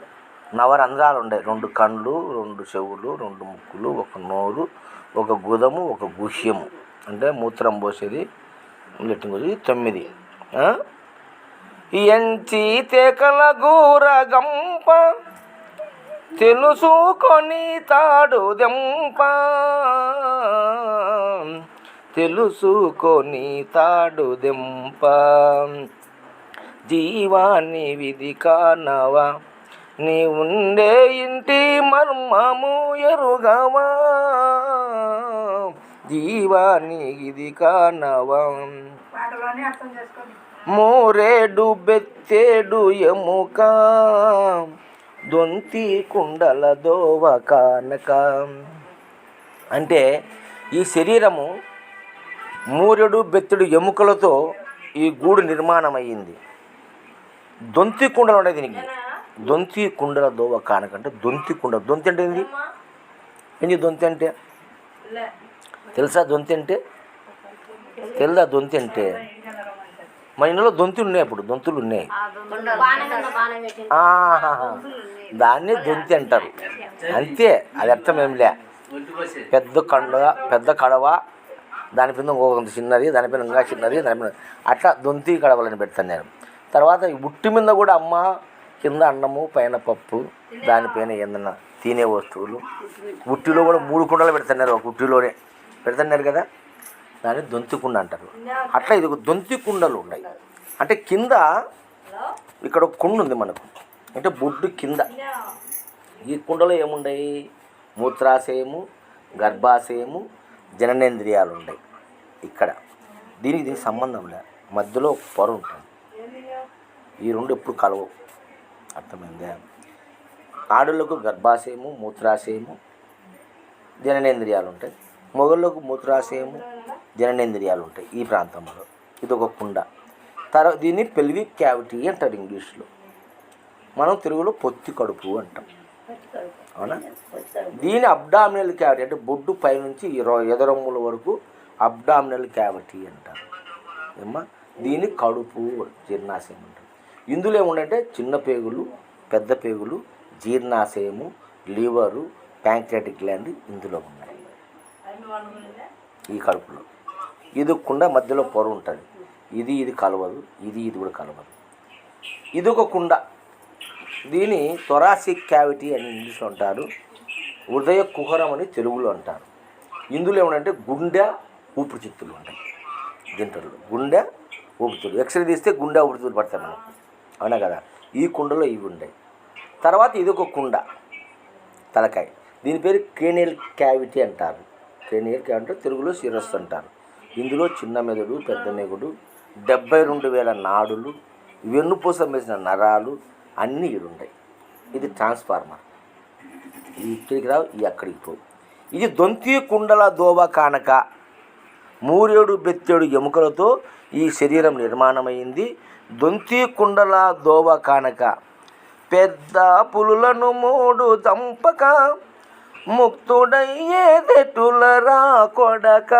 నవరంధ్రాలు ఉన్నాయి 2 కళ్ళు 2 చెవులు 2 ముక్కులు 1 నోరు 1 గుదము 1 గుహ్యము అంటే మూత్రం పోసేది లెట్టింగ్ 9 ఎంచి తెకల గూరగంప తెలుసుకొని తాడు దెంప తెలుసుకొని తాడు దెంప జీవాని విధి కానవా నీ ఉండే ఇంటి మర్మము ఎరుగవా జీవాని విధి కానవా మోరేడు బెత్తేడు ఎముక దొంతి కుండల దోవ కానక అంటే ఈ శరీరము మూరెడు బెత్తెడు ఎముకలతో ఈ గూడు నిర్మాణమయ్యింది దొంతి కుండలు ఉన్నాయి దీనికి దొంతి కుండల దోవ కానక అంటే దొంతి కుండ దొంతి అంటే ఏంది దొంతి అంటే తెలుసా దొంతి అంటే తెలుదా దొంతి అంటే మన ఇంట్లో దొంతులు ఉన్నాయి ఇప్పుడు దొంతులు ఉన్నాయి దాన్ని దొంతి అంటారు అంతే అది అర్థం ఏంలే పెద్ద కడవ దానిపైన ఇంకొక చిన్నది దానిపైన ఇంకా చిన్నది దానిపైన అట్లా దొంతి కడవలని పెడతాను నేను తర్వాత ఈ ఉట్టి మీద కూడా అమ్మ కింద అన్నము పైన పప్పు దానిపైన ఏదన్నా తినే వస్తువులు ఉట్టిలో కూడా 3 కుండలు పెడుతున్నారు ఒక ఉట్టిలోనే పెడుతున్నారు కదా దాన్ని దొంతి కుండ అంటారు అట్లా ఇది ఒక దొంతి కుండలు ఉన్నాయి అంటే కింద ఇక్కడ ఒక కుండ ఉంది మనకు అంటే బొడ్డు కింద ఈ కుండలో ఏముంటాయి మూత్రాశయము గర్భాశయము జననేంద్రియాలు ఉన్నాయి ఇక్కడ దీనికి సంబంధం లేదు మధ్యలో ఒక పొర ఉంటుంది ఈ 2 ఎప్పుడు కలవవు అర్థమైందా ఆడోళ్ళకు గర్భాశయము మూత్రాశయము జననేంద్రియాలు ఉంటాయి మొగళ్ళకు మూత్రాశయము జననేంద్రియాలు ఉంటాయి ఈ ప్రాంతంలో ఇది ఒక కుండ తర్వాత దీన్ని పెల్విక్ క్యావిటీ అంటారు ఇంగ్లీష్లో మనం తెలుగులో పొత్తి కడుపు అంటాం అవునా దీని అబ్డామినల్ క్యావిటీ అంటే బొడ్డు పైనుంచి ఎదరొమ్ముల వరకు అబ్డామినల్ క్యావిటీ అంటారు ఏమ్మా దీని కడుపు జీర్ణాశయం అంటారు ఇందులో ఏముండంటే చిన్న పేగులు పెద్ద పేగులు జీర్ణాశయము లివరు ప్యాంక్రియాటిక్ గ్లాండ్ ఇందులో ఉన్నాయి ఈ కడుపులో ఇది కుండ మధ్యలో పొర ఉంటుంది ఇది కలవదు ఇది కూడా కలవదు ఇది ఒక కుండ దీని థొరాసిక్ క్యావిటీ అని ఇంగ్లీష్లో అంటారు హృదయ కుహరం అని తెలుగులో అంటారు ఇందులో ఏమంటే గుండె ఊపిరితిత్తులు ఉంటాయి దీంట్లో గుండె ఊపిరితిత్తులు ఎక్స్రే తీస్తే గుండె ఊపిరితిత్తులు పడతాయి మనకు అవునా కదా ఈ కుండలో ఇవి ఉన్నాయి తర్వాత ఇది ఒక కుండ తలకాయ దీని పేరు క్రేనియల్ క్యావిటీ అంటారు క్రేనియల్ క్యావిటీ అంటే తెలుగులో శిరస్సు అంటారు ఇందులో చిన్న మెదడు పెద్ద మెదడు 72,000 నాడులు వెన్నుపూస వేసిన నరాలు అన్నీ ఉన్నాయి ఇది ట్రాన్స్ఫార్మర్ ఇది ఇక్కడికి రావు ఇది అక్కడికి పోవు ఇది దొంతి కుండల దోవ కానక 3 బెత్తెడు ఎముకలతో ఈ శరీరం నిర్మాణమైంది దొంతి కుండల దోవ కానక పెద్ద పులులను 3 దంపక ముక్తుడయ్యేదెటులరా కొడక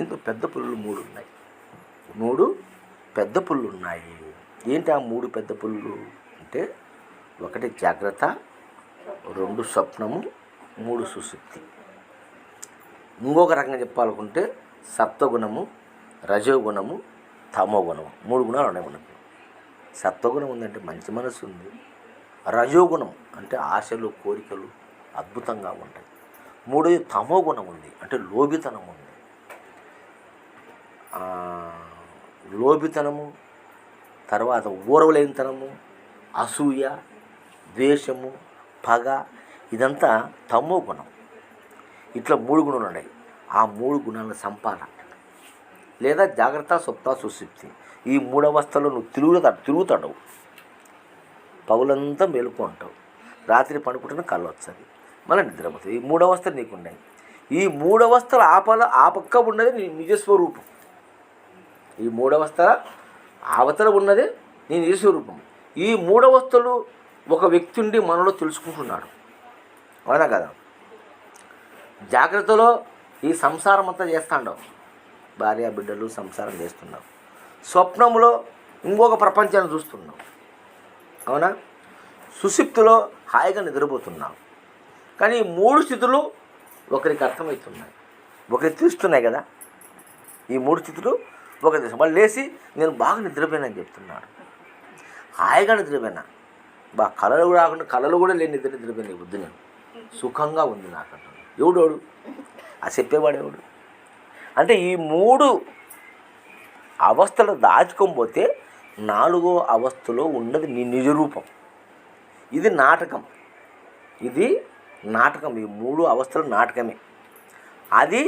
ఇంత పెద్ద పులులు 3 ఉన్నాయి 3 పెద్ద పుల్లు ఉన్నాయి ఏంటి ఆ 3 పెద్ద పులులు అంటే, 1 జాగ్రత్త, 2 స్వప్నము, 3 సుషుప్తి. ఇంకొక రకంగా చెప్పాలనుకుంటే సత్వగుణము, రజోగుణము, తమోగుణము, 3 గుణాలు ఉన్నాయి మనకు. సత్వగుణం ఉందంటే మంచి మనసు ఉంది. రజోగుణం అంటే ఆశలు, కోరికలు అద్భుతంగా ఉంటాయి. 3వ తమోగుణం ఉంది అంటే లోభితనం ఉంది. లోభితనము, తర్వాత ఊరవలేనితనము, అసూయ, ద్వేషము, పగ, ఇదంతా తమో గుణం. ఇట్లా 3 గుణాలు ఉన్నాయి. ఆ 3 గుణాలను సంపాల లేదా జాగ్రత్త, స్వప్న, సుషుప్తి. ఈ 3 అవస్థలో నువ్వు తిరుగుతాడు. పగులంతా మెలుకు ఉంటావు, రాత్రి పడుకుంటున్న కళ్ళు వస్తుంది, మళ్ళీ నిద్రపోతుంది. ఈ 3 అవస్థలు నీకున్నాయి. ఈ 3 అవస్థలు ఆ పక్క ఉన్నది నీ నిజస్వరూపం. ఈ 3 అవస్థల అవతల ఉన్నది నీ నిజస్వరూపం. ఈ 3 అవస్థలు ఒక వ్యక్తి ఉండి మనలో తెలుసుకుంటున్నాడు. అవునా కదా? జాగ్రత్తలో ఈ సంసారం అంతా చేస్తాండవు, భార్య బిడ్డలు సంసారం చేస్తున్నావు. స్వప్నంలో ఇంకొక ప్రపంచాన్ని చూస్తున్నావు. అవునా? సుషుప్తిలో హాయిగా నిద్రపోతున్నావు. కానీ ఈ 3 స్థితులు ఒకరికి అర్థమవుతున్నాయి, ఒకరికి తెలుస్తున్నాయి కదా. ఈ 3 స్థితులు ఒకరి తెలుసు. వాళ్ళు లేచి నేను బాగా నిద్రపోయినా అని చెప్తున్నాడు. హాయిగా నిద్రపోయినా, కళలు కూడా లేని నిద్రపోయినా బుద్ధి, నేను సుఖంగా ఉంది నాకంటున్నాను. ఎవడోడు ఆ చెప్పేవాడు ఎవడు? అంటే ఈ 3 అవస్థలు దాచుకోకపోతే 4వ అవస్థలో ఉన్నది నీ నిజరూపం. ఇది నాటకం. ఈ 3 అవస్థలు నాటకమే. అది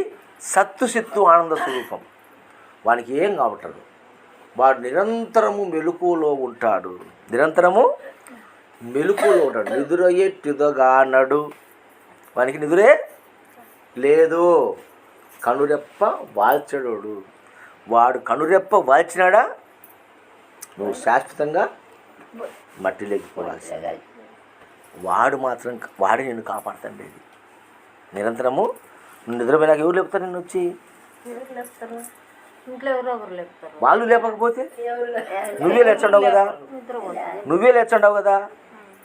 సత్తు చిత్తు ఆనంద స్వరూపం. వానికి ఏం కావట్లేదు. వాడు నిరంతరము మెలకువలో ఉంటాడు. నిదురయ్యేట్టుగానడు. వానికి నిదురే లేదు. కనురెప్ప వాల్చడోడు. వాడు కనురెప్ప వాల్చినాడా నువ్వు శాశ్వతంగా మట్టిలోకి పోవాల్సిందే. వాడు నిన్ను కాపాడుతాడు. నిరంతరము నిద్రపోయినాక ఎవరు లేపుతారు నిన్ను వచ్చి? ఇంట్లో ఎవరో ఒకరు లేపుతారు. వాళ్ళు లేపకపోతే నువ్వే లేచండావు కదా.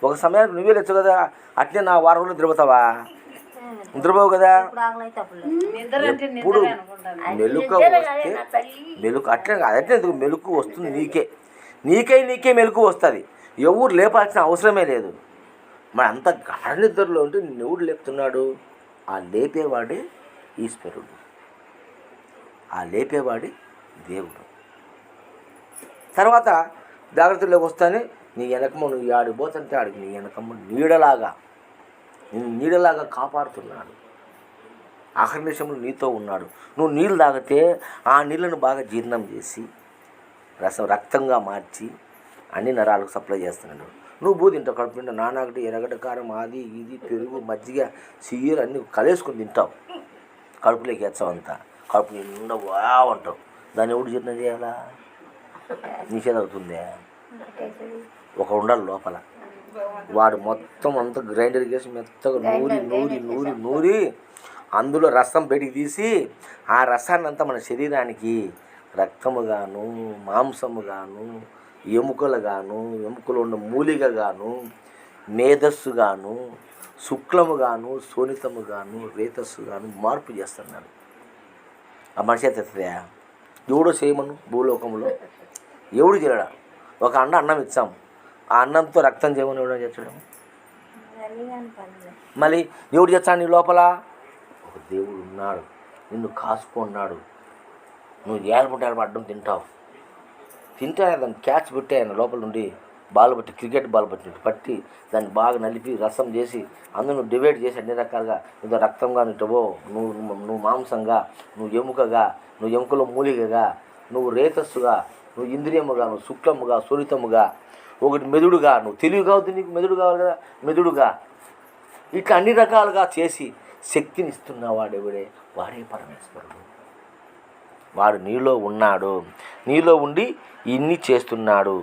ఒక సమయానికి నువ్వే లేచు కదా. అట్లే నా వారం రోజులు నిద్రపోతావా? నిద్రపోవు కదా. ఎప్పుడు మెలుకు అట్లే ఎందుకు మెలుకు వస్తుంది నీకే మెలుకు వస్తుంది. ఎవరు లేపాల్సిన అవసరమే లేదు. మరి అంత గాఢ నిద్రలో ఉంటే ఎవడు లేపుతున్నాడు? ఆ లేపేవాడే ఈశ్వరుడు, ఆ లేపేవాడి దేవుడు. తర్వాత జాగ్రత్తలోకి వస్తానే నీ వెనకమ్మ నువ్వు ఆడిపోతుంటే ఆడికి నీ వెనకమ్మ నీడలాగా కాపాడుతున్నాడు. ఆఖరి నిమిషంలో నీతో ఉన్నాడు. నువ్వు నీళ్ళు తాగితే ఆ నీళ్ళను బాగా జీర్ణం చేసి రక్తంగా మార్చి అన్ని నరాలకు సప్లై చేస్తున్నాడు. నువ్వు బూ తింటావు, కడుపు నిండా నానాకటి, ఎర్రగడ్డ కారం, అది ఇది పెరుగు, మజ్జిగ, సీయర్ అన్నీ కలిసుకొని తింటావు. కడుపులోకి ఎచ్చావంతా, కడుపు నిండా అంటావు. దాన్ని ఎవడు జీర్ణం చేయాలా? నిషేధం అవుతుందే. ఒక ఉండాలి లోపల. వాడు మొత్తం అంతా గ్రైండర్ చేసి మెత్తగా నూరి అందులో రసం బయటికి తీసి ఆ రసాన్ని అంతా మన శరీరానికి రక్తముగాను, మాంసముగాను, ఎముకలుగాను, ఎముకలు ఉన్న మూలికగాను, మేధస్సుగాను, శుక్లముగాను, శోణితముగాను, రేతస్సుగాను మార్పు చేస్తున్నాడు. ఆ మనిషి ఎత్తుతుందా? ఎవడో చేయమను భూలోకంలో ఎవడు చేయడా? ఒక అన్నం ఇచ్చాం, ఆ అన్నంతో రక్తం చేయమని ఎవడో చేర్చడం. మళ్ళీ ఎవడు చేస్తాడు నీ లోపల? ఒక దేవుడు ఉన్నాడు, నిన్ను కాసుకున్నాడు. నువ్వు ఏలుకుంటే అడ్డం తింటే దాన్ని క్యాచ్ పెట్టి ఆయన లోపల నుండి బాల్ బట్టి, క్రికెట్ బాల్ పట్టి దాన్ని బాగా నలిపి రసం చేసి అందులో నువ్వు డివైడ్ చేసి అన్ని రకాలుగా నువ్వు రక్తంగా నువ్వు నువ్వు మాంసంగా, నువ్వు ఎముకగా, నువ్వు ఎముకలో మూలికగా, నువ్వు రేతస్సుగా, నువ్వు ఇంద్రియముగా, నువ్వు శుక్లముగా, సురితముగా, ఒకటి మెదుడుగా, నువ్వు తెలివి కావద్దు, నీకు మెదుడు కావాలి కదా, మెదుడుగా, ఇట్లా అన్ని రకాలుగా చేసి శక్తిని ఇస్తున్నవాడెవడే? వాడే పరమేశ్వరుడు. వాడు నీలో ఉన్నాడు, నీలో ఉండి ఇన్ని చేస్తున్నాడు.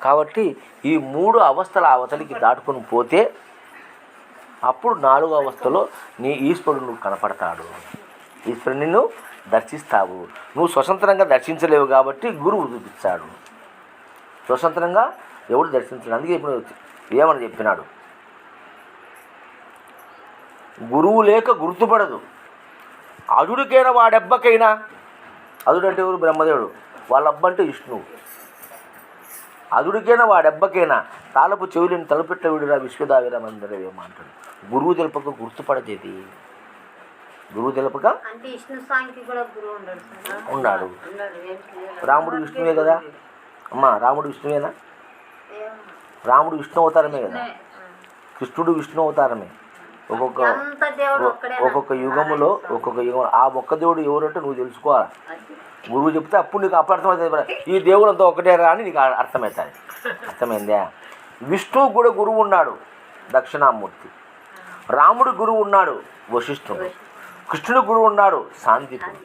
కాబట్టి ఈ 3 అవస్థల అవతలికి దాటుకొని పోతే అప్పుడు 4వ అవస్థలో నీ ఈశ్వరుడు నువ్వు కనపడతాడు. ఈశ్వరుడు నిన్ను దర్శిస్తావు. నువ్వు స్వతంత్రంగా దర్శించలేవు కాబట్టి గురువు చూపిస్తాడు. స్వతంత్రంగా ఎవడు దర్శించడు. అందుకే ఇప్పుడు ఏమని చెప్పినాడు, గురువు లేక గుర్తుపడదు, అదుడికైనా వాడెబ్బకైనా. అదుడంటే ఎవరు? బ్రహ్మదేవుడు. వాళ్ళ అబ్బ అంటే విష్ణువు. అదుడికైనా వాడెబ్బకైనా తాళపు చెవులిని తలుపెట్ల విడురా విశ్వదావిరమందరేమో అంటాడు. గురువు తెలుపక గుర్తుపడదేది. గురువు తెలుపక అంటే విష్ణు స్వామికి కూడా గురువు ఉన్నాడు. రాముడు విష్ణువే కదా అమ్మా. రాముడు విష్ణువేనా? రాముడు విష్ణు అవతారమే కదా. కృష్ణుడు విష్ణు అవతారమే. ఒక్కొక్క యుగములో ఆ ఒక్క దేవుడు ఎవరంటే నువ్వు తెలుసుకోవాలి. గురువు చెప్తే అప్పుడు నీకు అప్పుడు అర్థమవుతుంది. ఈ దేవుడు అంతా ఒకటే రా అని నీకు అర్థమవుతుంది. అర్థమైందా? విష్ణువు కూడా గురువు ఉన్నాడు, దక్షిణామూర్తి. రాముడు గురువు ఉన్నాడు, వశిష్ఠుడు. కృష్ణుడు గురువు ఉన్నాడు, సాందీపుడు.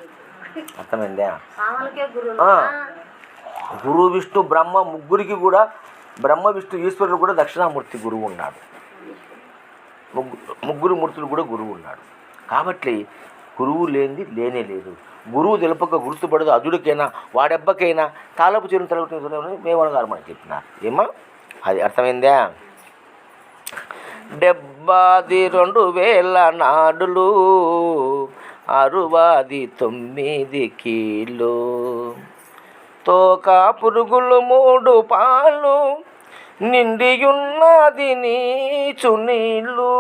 అర్థమైందా? గురు విష్ణు బ్రహ్మ ముగ్గురికి కూడా, బ్రహ్మ విష్ణు ఈశ్వరుడు కూడా దక్షిణామూర్తి గురువు ఉన్నాడు. ముగ్గురు మూర్తులు కూడా గురువు ఉన్నాడు. కాబట్టి గురువు లేనిది లేనే లేదు. గురువు తెలుపక గుర్తుపడదు, అదుడికైనా వాడెబ్బకైనా తాళపు చెరువు తలపెట్టిన మేమని గారు మనకి చెప్పినారు. ఏమా అది అర్థమైందా? 72,000 నాడులు 69 కీళ్ళు తోక పురుగులు 3 పాలు నిండియున్నది నీచు నీళ్ళు,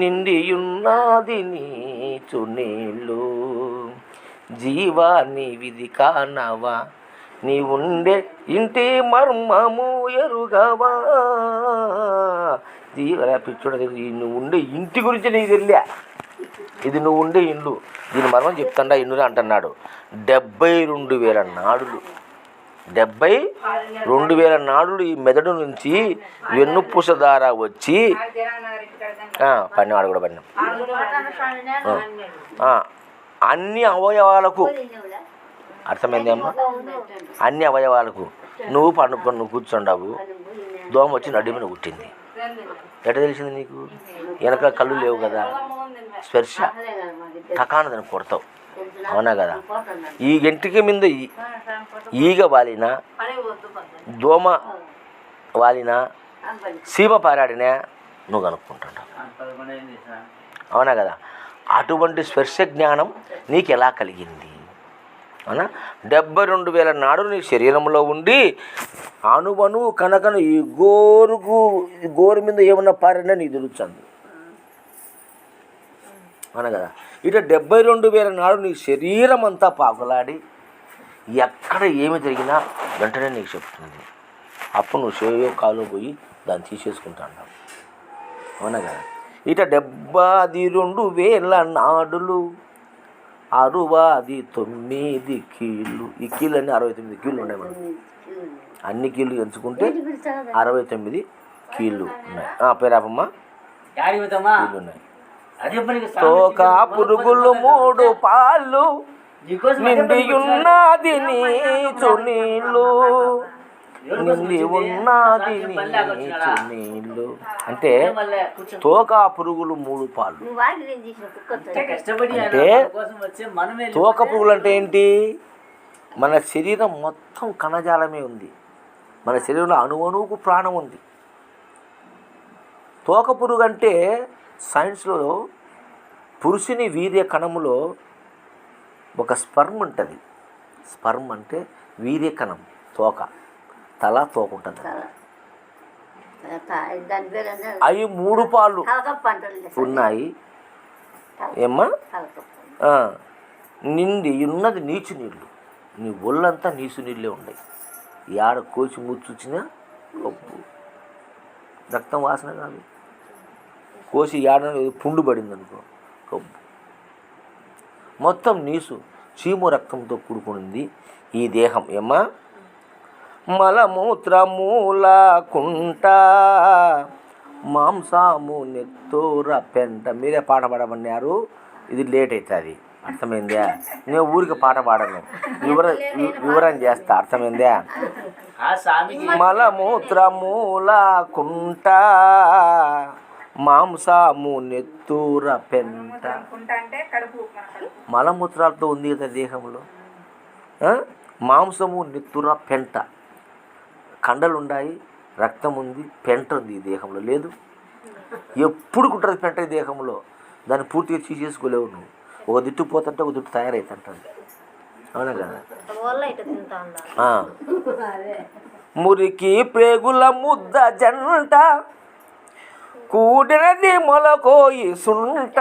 నిండియున్నది నీచు నీళ్ళు. జీవాన్ని విధి కానవా, నీ ఉండే ఇంటి మర్మము ఎరుగవా. జీవరా పిచ్చుడ, నువ్వు ఉండే ఇంటి గురించి నీకు తెలియా. ఇది నువ్వు ఉండే ఇల్లు, దీని మర్మం చెప్తాడా ఇల్లురా అంటున్నాడు. 72,000 నాడులు. 72,000 నాడులు ఈ మెదడు నుంచి వెన్నుపూస ద్వారా వచ్చి పన్నెవాడు కూడా పన్నెం అన్ని అవయవాలకు. అర్థమైందేమ్మా? అన్ని అవయవాలకు. నువ్వు పండుకొని నువ్వు కూర్చుండావు, దోమ వచ్చి నడి మీద కుట్టింది. ఎట్ట తెలిసింది నీకు? వెనక కళ్ళు లేవు కదా, స్పర్శ టకానదని కొడతావు. అవునా కదా? ఈ గంటికి మీద ఈగ వాలినా, దోమ వాలినా, సీమ పారాడినా నువ్వు కనుక్కుంటున్నావు. అవునా కదా? అటువంటి స్పర్శ జ్ఞానం నీకు ఎలా కలిగింది? అవునా? 72,000 నాడులు నీ శరీరంలో ఉండి అణువను కనకను ఈ గోరు మీద ఏమన్నా పారినా నీకు తెలుస్తుంది. అవునా కదా? ఇట 72,000 నాడు నీ శరీరం అంతా పాకులాడి ఎక్కడ ఏమి జరిగినా వెంటనే నీకు చెప్తుంది. అప్పుడు నువ్వు సేవో కాలో పోయి దాన్ని తీసేసుకుంటాను. అవునా కదా? ఇట 72,000 నాడులు 69 కీళ్ళు. ఈ కీళ్ళు అన్నీ 69 కీళ్ళు ఉన్నాయి. మనం అన్ని కీళ్ళు ఎంచుకుంటే 69 కీళ్ళు ఉన్నాయి. పేరాపమ్మ కీళ్ళు ఉన్నాయి. తోక పురుగులు 3 పాలు నిండియున్నది నీచు నీళ్ళు, నిండి ఉన్నది నీచు నీళ్ళు. అంటే తోక పురుగులు 3 పాలు. అంటే తోక పురుగులు అంటే ఏంటి? మన శరీరం మొత్తం కణజాలమే ఉంది. మన శరీరంలో అణువుకు ప్రాణం ఉంది. తోక పురుగు అంటే సైన్స్లో పురుషుని వీర్య కణములో ఒక స్పర్మ్ ఉంటుంది. స్పర్మ్ అంటే వీర్య కణం. తోక, తల, తోక ఉంటుంది. అవి 3 పాలు ఉన్నాయి. ఏమ్మా? నిండి ఉన్నది నీచు నీళ్ళు. నీ ఒళ్ళంతా నీచు నీళ్ళే ఉన్నాయి. ఏడ కోసి ముచ్చుచ్చినా కప్పు, రక్తం వాసన కాదు. కోసి ఏడ పుండు పడింది అనుకో కప్పు. మొత్తం నీసు చీము రక్తంతో కూడుకునింది ఈ దేహం. ఏమ్మా? మలమూత్రమూలకుంట మాంసము నెత్తూర పెంట. మీరే పాట పాడమన్నారు, ఇది లేట్ అవుతుంది. అర్థమైందా? నేను ఊరికి పాట పాడను, వివరం చేస్తా. అర్థమైందా? మలమూత్రమూలకుంట మాంసము నెత్తూర పెంట. మలమూత్రాలతో ఉంది కదా దేహంలో. మాంసము నెత్తుర పెంట. కండలు ఉన్నాయి, రక్తం ఉంది, పెంట ఉంది ఈ దేహంలో. లేదు, ఎప్పుడు ఉంటుంది పెంట ఈ దేహంలో. దాన్ని పూర్తిగా తీసేసుకోలేవు నువ్వు. ఒక దిట్టు పోతుంటే ఒక దిట్టు తయారైతుంటుంది. అవునా కదా? మురికి ప్రేగుల ముద్ద జంట కూడినది మొలకోయి సుంట,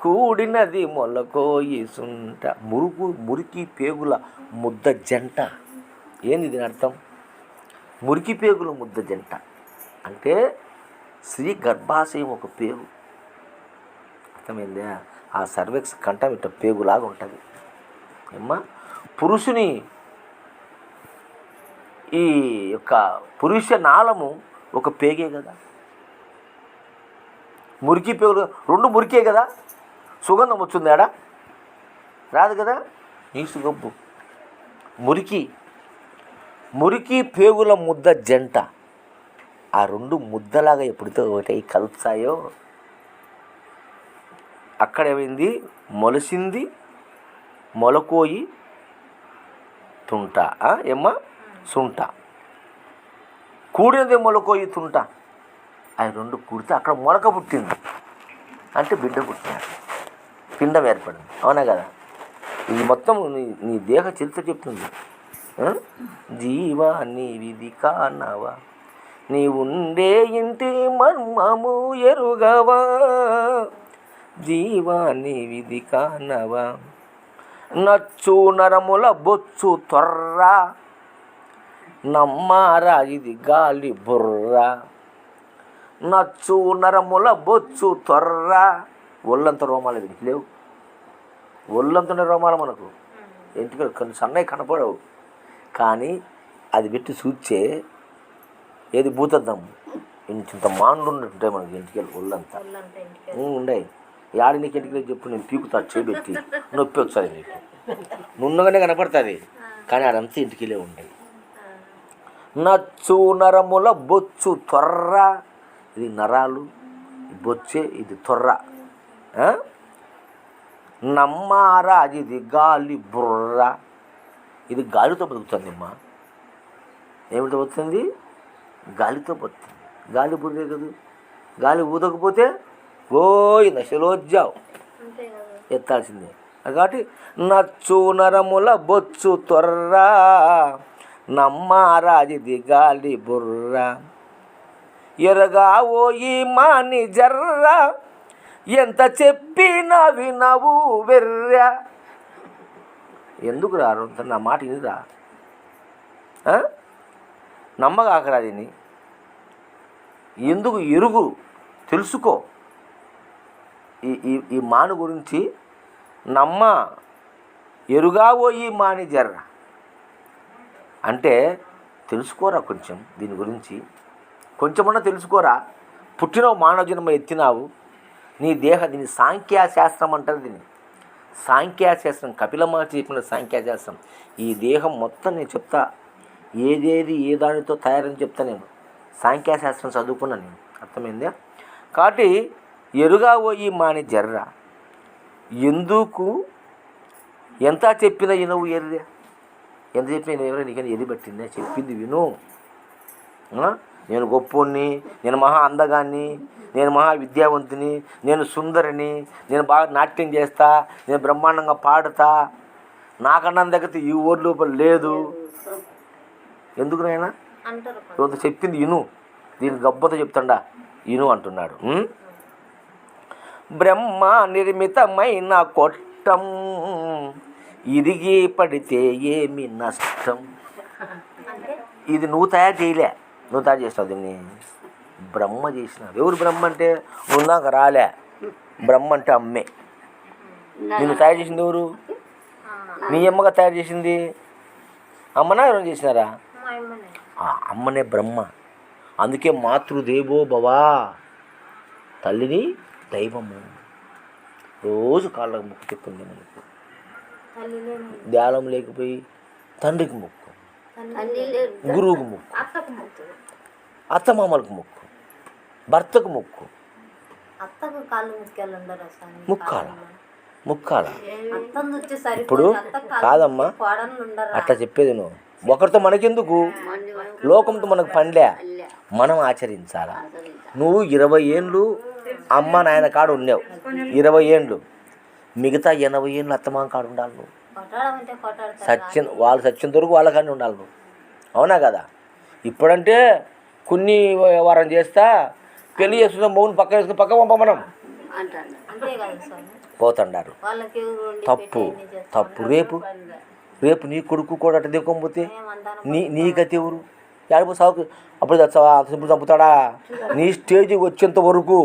కూడినది మొలకోయి సుంట. మురికి పేగుల ముద్ద జంట. ఏంది దీని అర్థం? మురికి పేగుల ముద్ద జంట అంటే స్త్రీ గర్భాశయం ఒక పేగు. అర్థమైందా? ఆ సర్వెక్స్ కంఠం ఇట్ట పేగులాగా ఉంటుంది ఏమ్మా. పురుషుని ఈ యొక్క పురుష నాళము ఒక పేగే కదా. మురికి పేగులు రెండు మురికే కదా. సుగంధం వచ్చింది ఆడ రాదు కదా. నీసు గబ్బు మురికి పేగుల ముద్ద జంట. ఆ రెండు ముద్దలాగా ఎప్పుడైతే ఒకటి కలుపుతాయో అక్కడ ఏమైంది? మొలసింది మొలకోయి తుంట. ఏమ్మా? సుంట. కూడినది మొలకోయి తుంట. అవి రెండు కూడితే అక్కడ మొలక పుట్టింది అంటే బిడ్డ పుట్టినాడు, పిండం ఏర్పడింది. అవునా కదా? ఇది మొత్తం నీ దేహ చరిత్ర చెప్తుంది. జీవా నీ విధి కానవా, నీ ఉండే ఇంటి మర్మము ఎరుగవా, జీవా నీ విధి కానవా, నచ్చు నరముల బొచ్చు తొర్ర, నమ్మారా ఇది గాలి బుర్ర. నచ్చు నరముల బొచ్చు తొర్ర. ఒళ్ళంత రోమాలు వీడికి లేవు. ఒళ్ళంతనే రోమాలు మనకు. ఎందుకంటే కొన్ని సన్నవి కనపడవు, కానీ అది పెట్టి చూచే ఏది భూతద్దం ఇంత మాండ్లు ఉన్నట్టుంటాయి మనకి ఇంటికెళ్ళి. ఒళ్ళంతా ఉండే యాడినికి ఇంటికి చెప్పు, నేను పీకుతా చేపెట్టి నొప్పి వస్తుంది నీకు. నున్నగానే కనపడుతుంది, కానీ ఆడంతా ఇంటికెళ్ళే ఉండేది. నచ్చు నరముల బొచ్చు తొర్ర. ఇది నరాలు, బొచ్చే, ఇది తొర్ర. నమ్మారా ఇది గాలి బుర్ర. ఇది గాలితో బతుకుతుంది అమ్మా. ఏమిటో బతుకుతుంది? గాలితో బతుకుతుంది. గాలి బుర్రే కదా. గాలి ఊదకపోతే ఓయ్ నశలోజ్జావు, ఎత్తాల్సిందే. కాబట్టి నచ్చు నరముల బొచ్చు తొర్ర, నమ్మారాజిది గాలి బుర్ర. ఎరగా ఓయి మాని జర్ర, ఎంత చెప్పినా వినవు వెర్ర. ఎందుకు రారు నా మాట ఇనిరా? నమ్మగాకరా దీన్ని. ఎందుకు ఎరుగు తెలుసుకో. ఈ మాను గురించి నమ్మ ఎరుగా పోయి మాని జర్ర అంటే తెలుసుకోరా కొంచెం. దీని గురించి కొంచెమన్నా తెలుసుకోరా. పుట్టినవు, మానవ జన్మ ఎత్తినావు, నీ దీని సాంఖ్యాశాస్త్రం అంటారు. దీన్ని సాంఖ్యాశాస్త్రం, కపిల మహర్షి చెప్పిన సాంఖ్యాశాస్త్రం. ఈ దేహం మొత్తం నేను చెప్తా, ఏదేది ఏ దానితో తయారని చెప్తా. నేను సాంఖ్యాశాస్త్రం చదువుకున్నాను నేను. అర్థమైందా? కాబట్టి ఎరుగా పోయి మాని జర్ర, ఎందుకు ఎంత చెప్పినా వినవు ఎర్రే. ఎంత చెప్పినా ఎవరో నీకైనా ఎది పట్టిందే. చెప్పింది విను. నేను గొప్పోడిని, నేను మహా అందగాన్ని, నేను మహా విద్యావంతుని, నేను సుందరిని, నేను బాగా నాట్యం చేస్తా, నేను బ్రహ్మాండంగా పాడుతా, నాకన్నా దగ్గర ఈ ఊరు లోపల లేదు. ఎందుకు నాయనా? కొంత చెప్పింది ఇను. దీని గబ్బతో చెప్తాడా ఇను అంటున్నాడు. బ్రహ్మ నిర్మితమైన కొట్టం ఇరిగి పడితే ఏమి నష్టం. ఇది నువ్వు తయారు చేయలే, నువ్వు తయారు చేసినావు. దీన్ని బ్రహ్మ చేసినావు. ఎవరు బ్రహ్మ అంటే? ఉన్నాక రాలే. బ్రహ్మ అంటే అమ్మే. నిన్ను తయారు చేసింది ఎవరు? నీ అమ్మగా తయారు చేసింది అమ్మనా ఎవరైనా చేసినారా? అమ్మనే బ్రహ్మ. అందుకే మాతృదేవో భవా, తల్లిని దైవము. రోజు కాళ్ళకు మొక్కు చెప్పింది మనకు. ధ్యానం లేకపోయి తండ్రికి మొక్కు, గురువుకు మొక్కు, అత్తమామలకు మొక్కు, భర్తకు మొక్కు. ముక్కాల. ఇప్పుడు కాదమ్మా అట్లా చెప్పేది నువ్వు. ఒకరితో మనకెందుకు, లోకంతో మనకు పనిలే, మనం ఆచరించాలా. నువ్వు 20 ఏళ్ళు అమ్మ నాయన కాడు ఉన్నావు, 20 ఏళ్ళు, మిగతా 80 ఏళ్ళు అత్తమామ కాడు ఉండాలి. నువ్వు వాళ్ళు సచ్చిన వరకు వాళ్ళకన్నీ ఉండాలి నువ్వు, అవునా కదా. ఇప్పుడంటే కొన్ని వారం చేస్తా పెళ్లి చేసుకున్న మౌన్ పక్క వేసుకుని పక్క పంప మనం పోతుండారు. తప్పు. రేపు నీ కొడుకు కూడా అట్ట దిక్కపోతే నీ గతి ఎవరు? ఏడిపో సాగు అప్పుడు చచ్చావా, అంత సింపుల్ చంపుతాడా? నీ స్టేజ్కి వచ్చేంత వరకు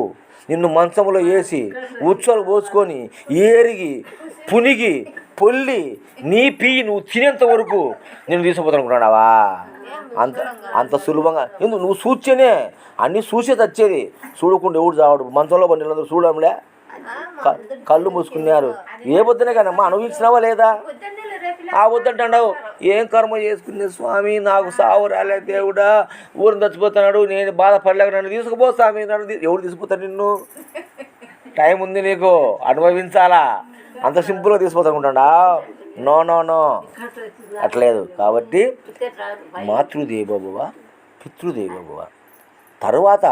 నిన్ను మంచంలో వేసి ఉచ్చలు పోసుకొని ఏరిగి పునిగి పొల్లి నీ పియ్యి నువ్వు తినేంత వరకు నేను తీసుకుపోతానుకున్నావా? అంత సులభంగా ఎందుకు? నువ్వు చూస్తేనే అన్నీ చూసే తెచ్చేది, చూడకుండా ఎవడు చావడు. మంచంలో బండి చూడంలే, కళ్ళు మూసుకున్నారు. ఏ వద్దనే కానీ అమ్మ అనుభవించినావా లేదా? ఆ వద్దంటావు. ఏం కర్మ చేసుకునే స్వామి, నాకు సావు రాలే దేవుడా, ఊరిని చచ్చిపోతున్నాడు, నేను బాధపడలేక నన్ను తీసుకుపో స్వామి. ఎవరు తీసుకుపోతాడు నిన్ను? టైం ఉంది నీకు, అనుభవించాలా. అంత సింపుల్గా తీసుకుపోతానుకుంటా? నో నో నో, అట్లేదు. కాబట్టి మాతృదేవోభవ పితృదేవోభవ. తర్వాత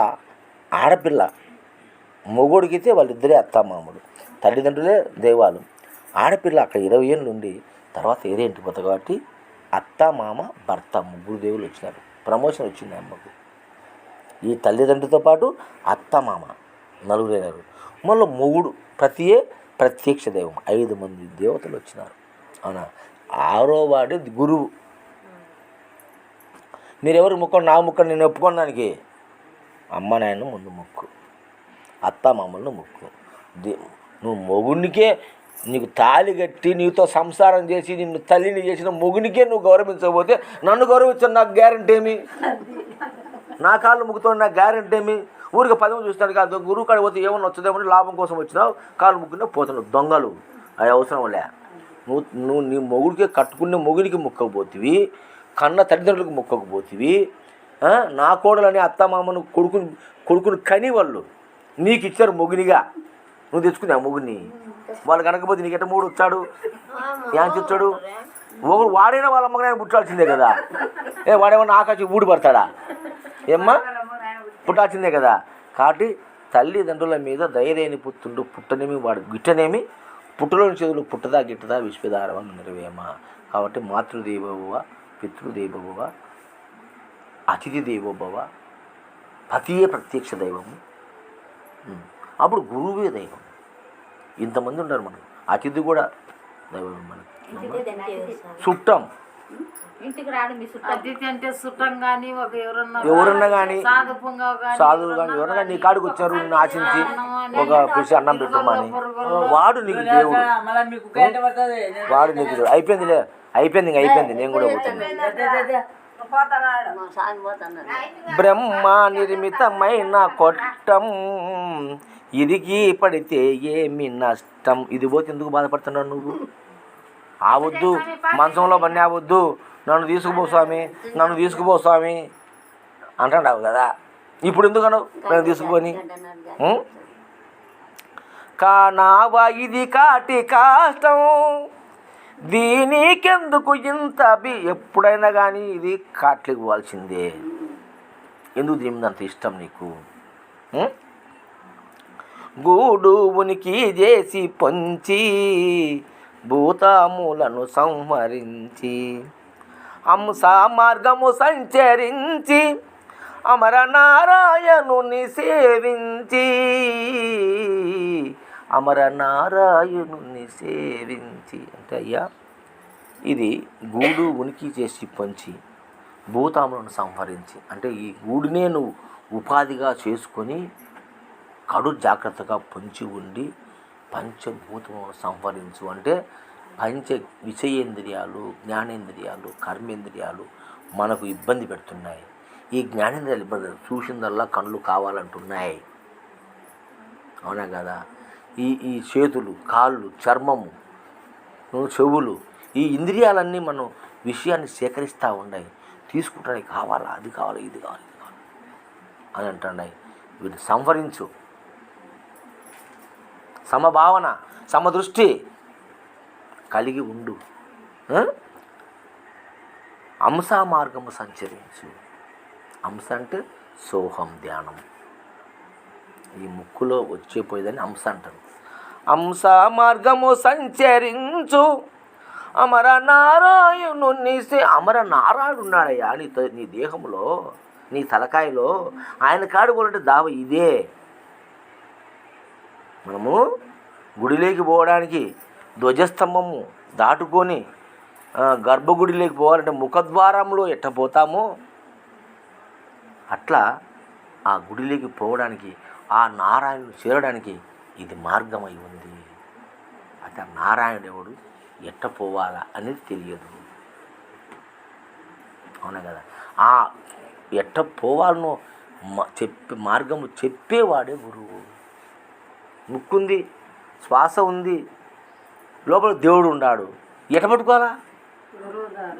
ఆడపిల్ల మొగోడికితే వాళ్ళిద్దరే అత్తమామలు, తల్లిదండ్రులే దైవాలు. ఆడపిల్ల అక్కడ 20 ఏళ్ళు ఉండి తర్వాత ఏరే ఇంటికి పోతాయి. కాబట్టి అత్త మామ భర్త ముగ్గురు దేవుళ్ళు వచ్చినారు. ప్రమోషన్ వచ్చింది అమ్మకు. ఈ తల్లిదండ్రులతో పాటు అత్త మామ నలుగురైనారు. మళ్ళీ మొగుడు ప్రత్యక్ష దైవం 5 మంది దేవతలు వచ్చినారు. అవునా. 6వ వాడు గురువు. మీరెవరు మొక్కండి, నా మొక్కండి, నేను ఒప్పుకోవడానికి. అమ్మ నాయన ముందు మొక్కు, అత్త మామలను మొక్కు. నువ్వు మొగునికే నీకు తాళి కట్టి నీతో సంసారం చేసి నిన్ను తల్లిని చేసిన మొగునికే నువ్వు గౌరవించకపోతే నన్ను గౌరవించను నాకు గ్యారెంటీ ఏమి? నా కాళ్ళు ముక్కుతో నాకు గ్యారెంటీ ఏమి? ఊరికి 10 మంది చూస్తాను కాదు, గురువు కాడికి పోతే ఏమన్నా వచ్చేదేమని లాభం కోసం వచ్చినావు, కాళ్ళు ముక్కునే పోతున్నావు. దొంగలు, అది అవసరం లే. నువ్వు నీ మొగుడికే కట్టుకునే మొగుడికి మొక్కకపోతివి, కన్న తల్లిదండ్రులకు మొక్కకపోతివి. నా కోడలని అత్తమామను కొడుకుని కని వాళ్ళు నీకు ఇచ్చారు మొగునిగా, నువ్వు తెచ్చుకునే ఆ మొగుడిని. వాళ్ళు కనకపోతే నీకెట్ట మూడు వచ్చాడు, యాంచి వచ్చాడు. ఒకడు వాడైనా వాళ్ళ అమ్మగానే పుట్టాల్సిందే కదా. వాడేమన్నా ఆకాశం ఊడి పడతాడా? ఏమ్మా, పుట్టాల్సిందే కదా. కాబట్టి తల్లిదండ్రుల మీద ధైర్యాన్ని పుత్తుండు, పుట్టనేమి వాడు గిట్టనేమి, పుట్టలోని చేతులు పుట్టదా గిట్టదా విశ్వదారవం నిర్వేమ. కాబట్టి మాతృదేవోభవ పితృదేవోభవ అతిథి దేవోభవ, పతియే ప్రత్యక్ష దైవము. అప్పుడు గురువే దైవం. ఇంతమంది ఉన్నారు మనకు. అతిథి కూడా దైవం మనకు. చుట్టం ఎవరన్నా కానీ సాధువు కానీ ఎవరన్నా కానీ నీ కాడికి వచ్చారు, నిన్ను ఆశించి ఒక పిలిచి అన్నం పెట్టమని, వాడు నీకు దేవుడు. వాడు నీకు దేవుడు. అయిపోయింది. నేను కూడా పోతాను. బ్రహ్మ నిర్మితమైన కొట్టం ఇదికి పడితే ఏమి నష్టం. ఇది పోతే ఎందుకు బాధపడుతున్నావు నువ్వు? ఆవద్దు, మంచంలో పని ఆవద్దు, నన్ను తీసుకుపో స్వామి అంటావు కదా. ఇప్పుడు ఎందుకను నన్ను తీసుకుపోని? కానావా ఇది కాటి కాష్టం, దీనికెందుకు ఇంత ఎప్పుడైనా కానీ ఇది కాట్లకి పోవాల్సిందే. ఎందుకు దీని మీద అంత ఇష్టం నీకు? గూడు ఉనికి చేసి పొంచి భూతములను సంహరించి హంస మార్గము సంచరించి అమర నారాయణుని సేవించి అంటే అయ్యా, ఇది గూడు ఉనికి చేసి పంచి భూతములను సంహరించి అంటే ఈ గూడునే నువ్వు ఉపాధిగా చేసుకొని కడు జాగ్రత్తగా పొంచి ఉండి పంచభూతములను సంహరించు. అంటే పంచ విషయేంద్రియాలు, జ్ఞానేంద్రియాలు, కర్మేంద్రియాలు మనకు ఇబ్బంది పెడుతున్నాయి. ఈ జ్ఞానేంద్రియాలు ఇబ్బంది చూసిందల్లా కళ్ళు కావాలంటున్నాయి. అవునా కదా. ఈ చేతులు, కాళ్ళు, చర్మము, చెవులు, ఈ ఇంద్రియాలన్నీ మనం విషయాన్ని సేకరిస్తూ ఉన్నాయి, తీసుకుంటాయి. కావాలా, అది కావాలి, ఇది కావాలి అని అంటున్నాయి. వీటిని సంహరించు. సమభావన, సమదృష్టి కలిగి ఉండు. అంశ మార్గము సంచరించు. అంశ అంటే సోహం ధ్యానం. ఈ ముక్కులో వచ్చేపోయేదని అంశ అంటారు. అంశ మార్గము సంచరించు అమర నారాయణుని అమర నారాయణుడు ఉన్నాడయ్యా నీ దేహంలో, నీ తలకాయలో. ఆయన కాడుకోవాలంటే దావ ఇదే. మనము గుడిలోకి పోవడానికి ధ్వజస్తంభము దాటుకొని గర్భగుడిలోకి పోవాలంటే ముఖద్వారంలో ఎట్ట పోతామో అట్లా ఆ గుడిలోకి పోవడానికి, ఆ నారాయణుడు చేరడానికి ఇది మార్గమై ఉంది. అయితే నారాయణుడు ఎవడు, ఎట్ట పోవాలా అనేది తెలియదు. అవునా కదా? ఆ ఎట్ట పోవాలనో మార్గము చెప్పేవాడే గురువు. ముక్కుంది, శ్వాస ఉంది, లోపల దేవుడు ఉన్నాడు, ఎట పట్టుకోవాలా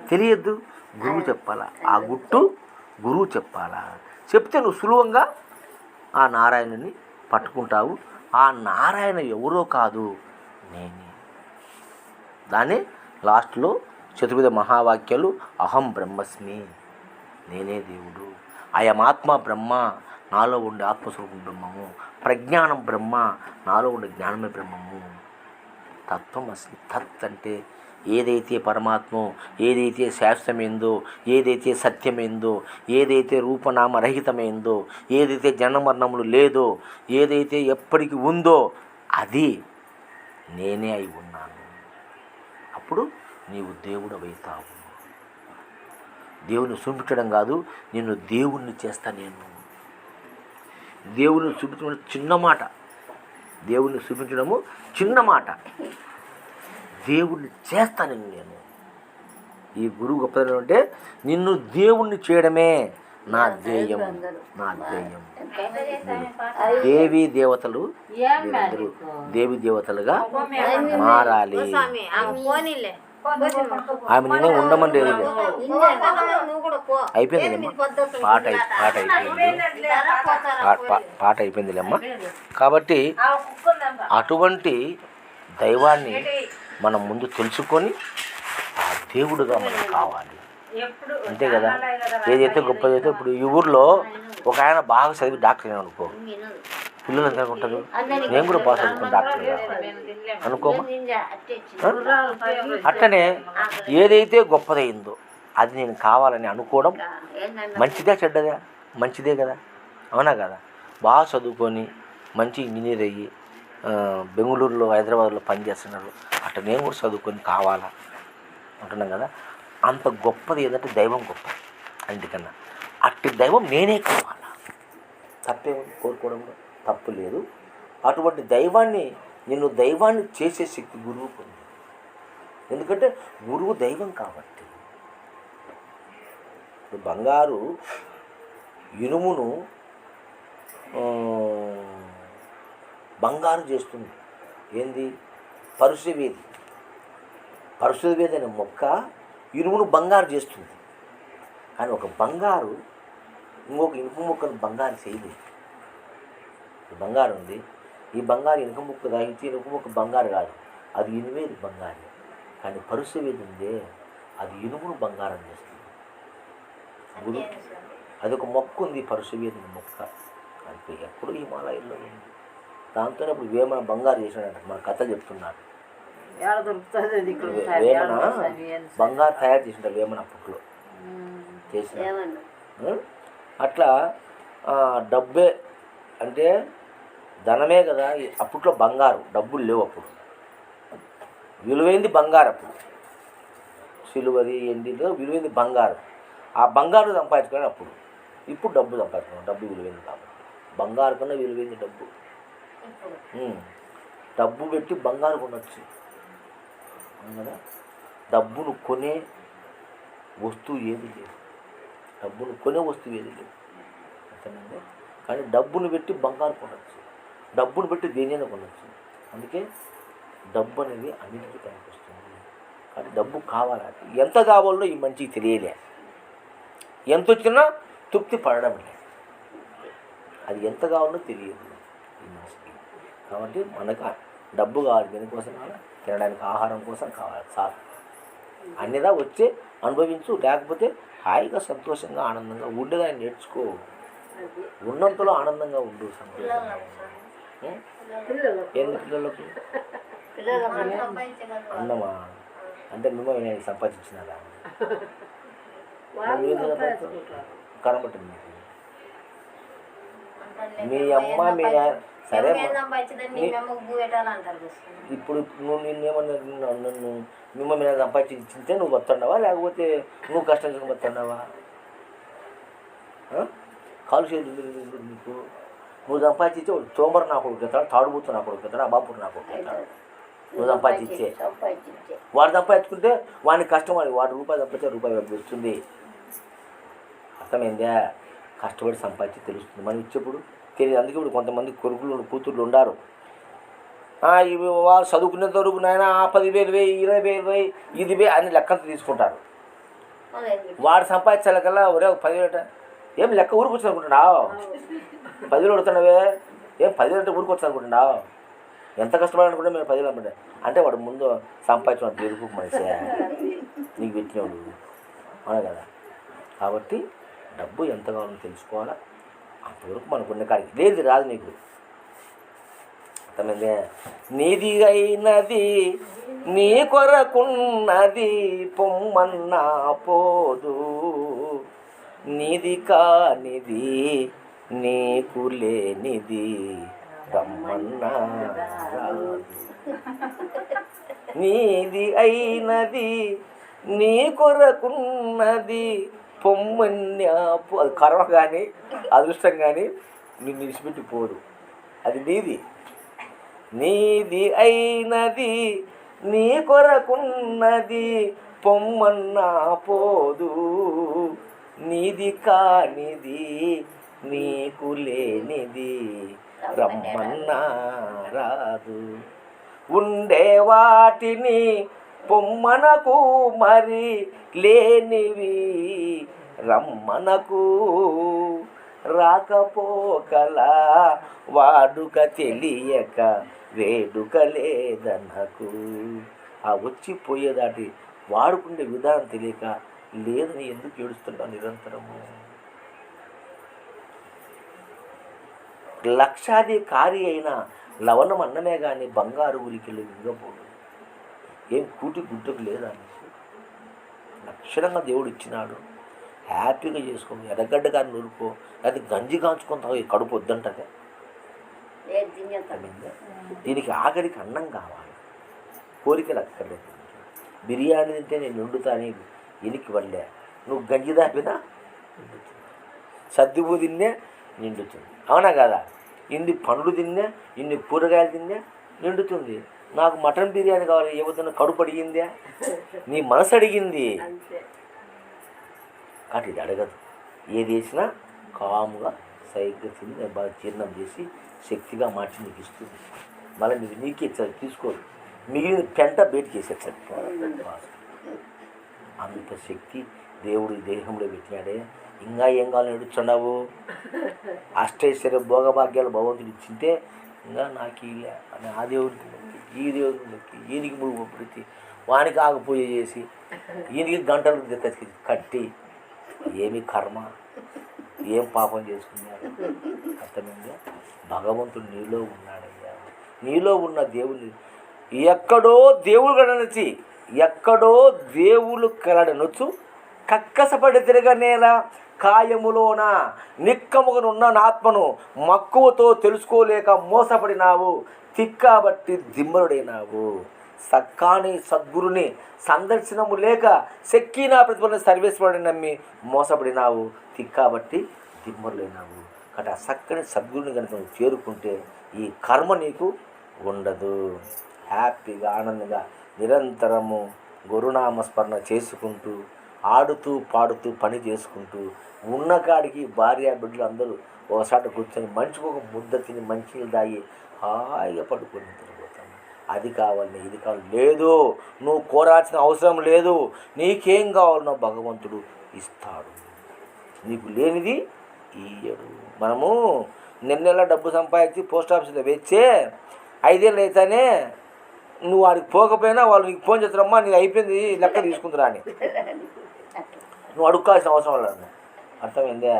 తెలియద్దు. గురువు చెప్పాలా, ఆ గుట్టు గురువు చెప్పాలా. చెప్తే నువ్వు సులువంగా ఆ నారాయణుని పట్టుకుంటావు. ఆ నారాయణ ఎవరో కాదు, నేనే. దాన్ని లాస్ట్లో చతుర్విధ మహావాక్యాలు, అహం బ్రహ్మస్మి, నేనే దేవుడు, అయమాత్మ బ్రహ్మ, నాలో ఉండే ఆత్మస్వరూపం బ్రహ్మము, ప్రజ్ఞానం బ్రహ్మ, నాలో ఉండే జ్ఞానమే బ్రహ్మము, తత్వం అసలు. తత్ అంటే ఏదైతే పరమాత్మో, ఏదైతే శాశ్వతమైందో, ఏదైతే సత్యమైందో, ఏదైతే రూపనామరహితమైందో, ఏదైతే జన్మమరణములు లేదో, ఏదైతే ఎప్పటికీ ఉందో అది నేనే అయి ఉన్నాను. అప్పుడు నీవు దేవుడు అవుతావు. దేవుని చూపించడం కాదు, నిన్ను దేవుణ్ణి చేస్తా. నేను దేవుని చూపించడం చిన్న మాట, దేవుణ్ణి చూపించడము చిన్న మాట, దేవుణ్ణి చేస్తాను నేను. ఈ గురువు గొప్పదనం అంటే నిన్ను దేవుణ్ణి చేయడమే నా ధ్యేయం, నా ధ్యేయం. దేవీ దేవతలు మీరందరూ దేవీ దేవతలుగా మారాలి. ఆమె నేనే ఉండమని లేదు. అయిపోయిందిలేమ్మా, పాట అయిపోయిందిలేమ్మా. కాబట్టి అటువంటి దైవాన్ని మనం ముందు తెలుసుకొని ఆ దేవుడుగా మనం కావాలి. అంతే కదా? ఏదైతే గొప్పదైతే. ఇప్పుడు ఈ ఊర్లో ఒక ఆయన బాగా చదివి డాక్టర్ అనుకో, పిల్లలు ఎంత ఉంటారు, నేను కూడా బాగా చదువుకుని డాక్టర్ అనుకోమా. అట్లనే ఏదైతే గొప్పదైందో అది నేను కావాలని అనుకోవడం మంచిదే చెడ్డదా? మంచిదే కదా, అవునా కదా? బాగా చదువుకొని మంచి ఇంజనీర్ అయ్యి బెంగళూరులో, హైదరాబాద్లో పనిచేస్తున్నారు. అట్లా నేను కూడా చదువుకొని కావాలా అంటున్నాం కదా. అంత గొప్పది ఏదంటే దైవం గొప్పది. అందుకన్నా అట్టి దైవం నేనే కావాలా, తప్పే కోరుకోవడంలో తప్పు లేదు. అటువంటి దైవాన్ని, నిన్ను దైవాన్ని చేసే శక్తి గురువుకు ఉంది. ఎందుకంటే గురువు దైవం కాబట్టి. ఇప్పుడు బంగారు ఇనుమును బంగారు చేస్తుంది. ఏంది? పరుషవేది. పరుషవేది అనే మొక్క ఇనుమును బంగారు చేస్తుంది. కానీ ఒక బంగారు ఇంకొక ఇనుప మొక్కను బంగారు చేయలేదు. బంగారు ఉంది, ఈ బంగారు ఇనుప ముక్క తాగితే ఇనుప ముక్క బంగారు కాదు, అది ఇనువేది బంగారు. కానీ పరుషవేది ఉందే, అది ఇనుమును బంగారం చేస్తుంది. గురు అది ఒక మొక్క ఉంది, పరుషవేది మొక్క. అది ఎప్పుడు హిమాలయాల్లో ఉంది. దాంతో ఇప్పుడు వేమన బంగారు చేసినాడంట, మన కథలు చెప్తున్నారు. వేమన బంగారు తయారు చేసింటారు, వేమన అప్పట్లో చేసిన. అట్లా డబ్బే అంటే ధనమే కదా. అప్పట్లో బంగారు డబ్బులు లేవు. అప్పుడు విలువైంది బంగారు. అప్పుడు సిలువది ఎండిలో విలువైంది బంగారు. ఆ బంగారు సంపాదించుకొని అప్పుడు. ఇప్పుడు డబ్బు సంపాదించుకున్నాం, డబ్బు విలువైంది కాబట్టి. బంగారు కన్నా విలువైంది డబ్బు. డబ్బు పెట్టి బంగారు కొనవచ్చు కదా. డబ్బును కొనే వస్తువు ఏది లేదు, డబ్బును కొనే వస్తువు ఏది లేదు, అంతేనండి. కానీ డబ్బును పెట్టి బంగారు కొనవచ్చు, డబ్బును పెట్టి దేనైనా కొనవచ్చు. అందుకే డబ్బు అనేది అన్నిటికీ పనికొస్తుంది. కానీ డబ్బు కావాలా, ఎంత కావాలో ఈ మనిషికి తెలియలే. ఎంత వచ్చినా తృప్తి పడడం లేదు, అది ఎంత కావాలో తెలియదు ఈ మనిషికి. కాబట్టి మనకు డబ్బు కావాలి, దేనికోసం కావాలి? తినడానికి ఆహారం కోసం కావాలి చాలు. అన్నిదా వచ్చే అనుభవించు, లేకపోతే హాయిగా సంతోషంగా ఆనందంగా ఉండేదాన్ని నేర్చుకో. ఉన్నంతలో ఆనందంగా ఉండు, సంతోషంగా ఉండు. ఎన్ని పిల్లలకు అన్నమా అంటే మిమ్మల్ని నేను సంపాదించినారా? కనబట్టింది మీకు మీ అమ్మ మీ సరే. ఇప్పుడు నువ్వు నిన్నేమన్నా నన్ను మిమ్మల్ని నేను సంపాదించింటే నువ్వు వస్తున్నావా, లేకపోతే నువ్వు కష్టం చేసుకుని వస్తున్నావా? కాలు చేతులు నీకు నువ్వు సంపాదించే తోమరు నా కొడుకు ఎత్తాడు, తాడుబూతు నా కొడుకు ఎత్తాడు, అబాపుడు నా కొడుకు ఎత్తాడు. నువ్వు సంపాదించే వాడు సంపాదించుకుంటే వాడిని కష్టం, వాడు రూపాయి సంపాదించే రూపాయి వస్తుంది. అర్థమైందా? కష్టపడి సంపాదించి తెలుస్తుంది. మనం ఇచ్చేప్పుడు తెలియదు. అందుకే ఇప్పుడు కొంతమంది కొడుకులు కూతుర్లు ఉండారు, ఇవి వాళ్ళు చదువుకునేంత వరకు నాయన 10,000 20,000 ఇది అని లెక్కంతా తీసుకుంటారు. వాడు సంపాదించాలకల్లా ఒరే 10,000 ఏం లెక్క ఊరికి వచ్చి అనుకుంటున్నావు? 10,000 కొడుతున్నావే, ఏం 10,000 ఊరికి వచ్చి అనుకుంటున్నావు? ఎంత కష్టపడాలనుకుంటే మేము 10,000 అమ్మంటే అంటే వాడు ముందు సంపాదించిన తెలుగు మనిషి నీకు పెట్టినవాడు, అవునా కదా? కాబట్టి డబ్బు ఎంత కావాలో తెలుసుకోవాలా. అంతవరకు మనకున్న కాడికి లేదు రాదు నీకు. అర్థమైందే? నీది అయినది నీ కొరకున్నది పొమ్మన్నా పోదు, నీది కానిది నీకు లేనిది రమ్మన్నా రాదు. నీది అయినది నీ కొరకున్నది పొమ్మన్నా అది కర్మ కానీ అదృష్టం కానీ నిన్ను విడిచిపెట్టి పోదు. అది నీది. నీది అయినది నీ కొరకున్నది పొమ్మన్నా పోదు, నీది కానిది నీకు లేనిది రమ్మన్నా రాదు. ఉండే వాటిని పొమ్మనకు మరి లేనివి రమ్మనకు, రాకపోకల వాడుక తెలియక వేడుక లేదనకు. ఆ వచ్చిపోయేదాటి వాడుకుండే విధానం తెలియక లేదని ఎందుకు ఏడుస్తున్నావు నిరంతరము? లక్షాధికారి అయిన లవణం అన్నమే కానీ బంగారు ఉలికిలు ఇంగపోడు. ఏం కూటి గుడ్డకు లేదా అనేసి లక్షణంగా దేవుడు ఇచ్చినాడు, హ్యాపీగా చేసుకో. ఎర్రగడ్డ కానీ నూరుకో, అది గంజి కాంచుకుంటావు, ఈ కడుపు వద్దంటదే. దీనికి ఆఖరికి అన్నం కావాలి, కోరికలు అక్కర్లేదు. బిర్యానీ తింటే నేను వండుతాను ఎనికి వల్లే, నువ్వు గంజి దాపినా నిండుతుంది, సర్దిపూ తిన్నే నిండుతుంది, అవునా కదా? ఇన్ని పండ్లు తిన్నా, ఇన్ని కూరగాయలు తిన్నా నిండుతుంది. నాకు మటన్ బిర్యానీ కావాలి, ఏమవుతున్నా కడుపు అడిగిందా? నీ మనసు అడిగింది. కాబట్టి ఇది అడగదు. ఏది వేసినా కాముగా సైగ్గా తిని నేను బాగా జీర్ణం చేసి శక్తిగా మార్చి నీకు ఇస్తుంది. మళ్ళీ నీకు నీకే ఇచ్చారు, తీసుకోదు. మిగిలిన పెంట బయటికి వేసేచ్చాడు. అంత శక్తి దేవుడు ఈ దేహంలో పెట్టినాడే. ఇంకా ఏం కావాలని ఏడుచున్నావు? అష్టైశ్వర్య భోగభాగ్యాలు భగవంతుడు ఇచ్చింటే ఇంకా నాకు ఇలా అని ఆ దేవుడికి మొక్కి, ఈ దేవుడికి మొక్కి, ఈయనకి మురుగు పెట్టి వానికి ఆగిపోయే చేసి ఈయనకి గంటలు కట్టి ఏమి కర్మ, ఏం పాపం చేసుకున్నాడు? అర్థమైందా? భగవంతుడు నీలో ఉన్నాడయ్యా. నీలో ఉన్న దేవుని ఎక్కడో దేవుడు కడనొచ్చి ఎక్కడో దేవుళ్ళు కలడనొచ్చు కక్కసపడి తిరగనేలా కాయములోన నిక్కముగనున్న ఆత్మను మక్కువతో తెలుసుకోలేక మోసపడినావు, తిక్కాబట్టి దిమ్మరుడైనావు. సక్కాని సద్గురుని సందర్శనము లేక సెక్కీనా ప్రతిఫలన సర్వేశ్వరుడిని నమ్మి మోసపడినావు, తిక్కాబట్టి దిమ్మరులైనావు. కాబట్టి ఆ సక్కని సద్గురుని కనుక నువ్వు చేరుకుంటే ఈ కర్మ నీకు ఉండదు. హ్యాపీగా ఆనందంగా నిరంతరము గురునామస్మరణ చేసుకుంటూ ఆడుతూ పాడుతూ పని చేసుకుంటూ ఉన్న కాడికి భార్య బిడ్డలు అందరూ ఒకసారి కూర్చొని మంచిగా ఒక ముద్ద తిని మంచినీళ్ళు తాగి హాయిగా పడుకొని నిద్రపోతాను. అది కావాలి, ఇది కావాలి లేదు, నువ్వు కోరాల్సిన అవసరం లేదు. నీకేం కావాలనో భగవంతుడు ఇస్తాడు. నీకు లేనిది ఇయ్యడు. మనము నెల డబ్బు సంపాదించి పోస్ట్ ఆఫీస్లో వేస్తే 5 ఏళ్ళు అయితేనే నువ్వు వాడికి పోకపోయినా వాళ్ళు నీకు ఫోన్ చేస్తారమ్మా నీకు అయిపోయింది లెక్క తీసుకుంటారా అని. నువ్వు అడుక్కోవాల్సిన అవసరం లేదు. అర్థమైందే?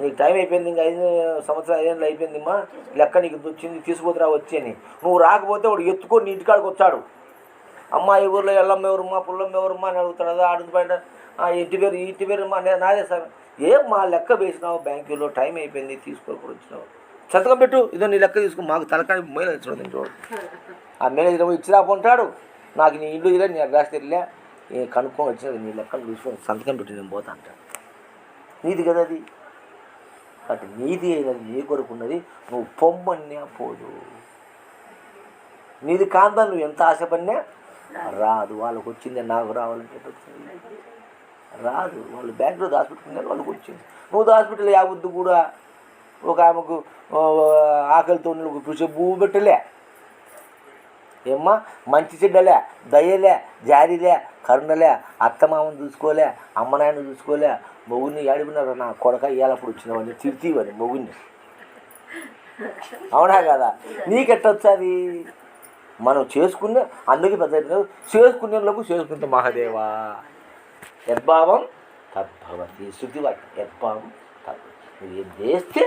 నీకు టైం అయిపోయింది, ఇంకా 5 సంవత్సరాలు 5 ఏళ్ళు అయిపోయిందిమ్మా, లెక్క నీకు వచ్చింది, తీసుకుపోతురా వచ్చి అని. నువ్వు రాకపోతే వాడు ఎత్తుకొని నీ ఇంటికాడికి వచ్చాడు. అమ్మ ఈ ఊర్లో ఎల్లమ్మ ఎవరుమ్మా, పుల్లమ్మ ఎవరుమ్మా అని అడుగుతాడు. అదా ఆడు బయట ఇంటి పేరు మా నాదే సార్. ఏం మా లెక్క వేసినావు బ్యాంకులో, టైం అయిపోయింది తీసుకోకుండా వచ్చినావు, సంతకం పెట్టు, ఇదో నీ లెక్క తీసుకుని మాకు తలకాయ మేనేజ్ ఇచ్చిన చూడు. ఆ మేనేజర్ ఇచ్చిరాకుంటాడు. నాకు నీ ఇల్లు ఇలా నీ అడ్రస్ తెలియలే, కనుక్కొని వచ్చినది, నీ లెక్కను చూసుకొని సంతకం పెట్టి నేను పోతా అంటాడు. నీది కదా అది. కాబట్టి నీది అయినది నీ కొరకు ఉన్నది, నువ్వు పొమ్మన్నా పోదు. నీది కాంతా నువ్వు ఎంత ఆశపడినా రాదు. వాళ్ళకి వచ్చింది నాకు రావాలంటే రాదు. వాళ్ళు బ్యాంకులో దాచిపెట్టుకున్నారు, వాళ్ళకి వచ్చింది. నువ్వు దాచిపెట్టలే. యావద్దు కూడా ఒక ఆమెకు ఆకలితో చూసే భూమి పెట్టలే. ఏమ్మా మంచి చెడ్డలే, దయలే, జారీలే, కరుణలే, అత్తమామని చూసుకోలే, అమ్మ నాయన చూసుకోలే, మొగుడిని ఏడిపినారు నా కొడక ఇయ్యాలప్పుడు వచ్చినావని తిరితీవని మొగుడిని. అవునా కదా? నీకెట్టొచ్చు అది? మనం చేసుకునే అందుకే పెద్ద చేసుకునేలోపు చేసుకుంటే మహాదేవా యద్భావం తద్భవతి. శృతివాక్యం యద్భావం నువ్వు ఏం చేస్తే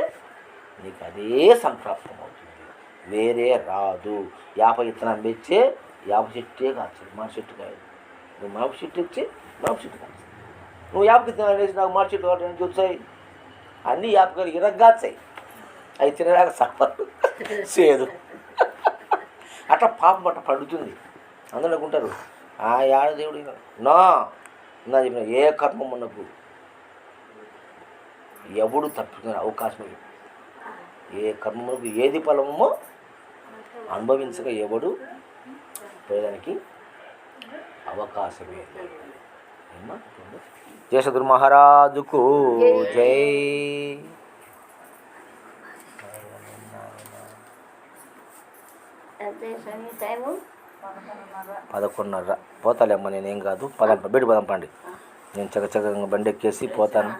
నీకు అదే సంప్రాప్తం అవుతుంది, వేరే రాదు. యాప ఇత్తనం పెంచే యాప చెట్టే కాల్చాడు, మా చెట్టు కాదు. నువ్వు మాప చెట్టు వచ్చి మాప చెట్టు కాల్చాడు. నువ్వు యాప ఇత్తనాలు వేసి నాకు మా చెట్టు కావడానికి వచ్చాయి, అన్నీ యాపకాలు ఇరగ్గాచాయి, అవి తినడానికి సఫరు సేదు. అట్లా పాపం అట్లా పడుతుంది. అందరూ అనుకుంటారు ఆ యాడదేవుడు నా చెప్పిన ఏ కర్మ మనకు ఎవడు తప్పుకునే అవకాశం లేదు. ఏ కర్మకు ఏది ఫలమో అనుభవించక ఎవడు పోయేదానికి అవకాశమే లేదు. జయ సద్గురు మహారాజుకు జై. 11:30 పోతాలేమ్మ, నేనేం కాదు. బయట పదం పండి, నేను చక్కగా బండి ఎక్కేసి పోతాను.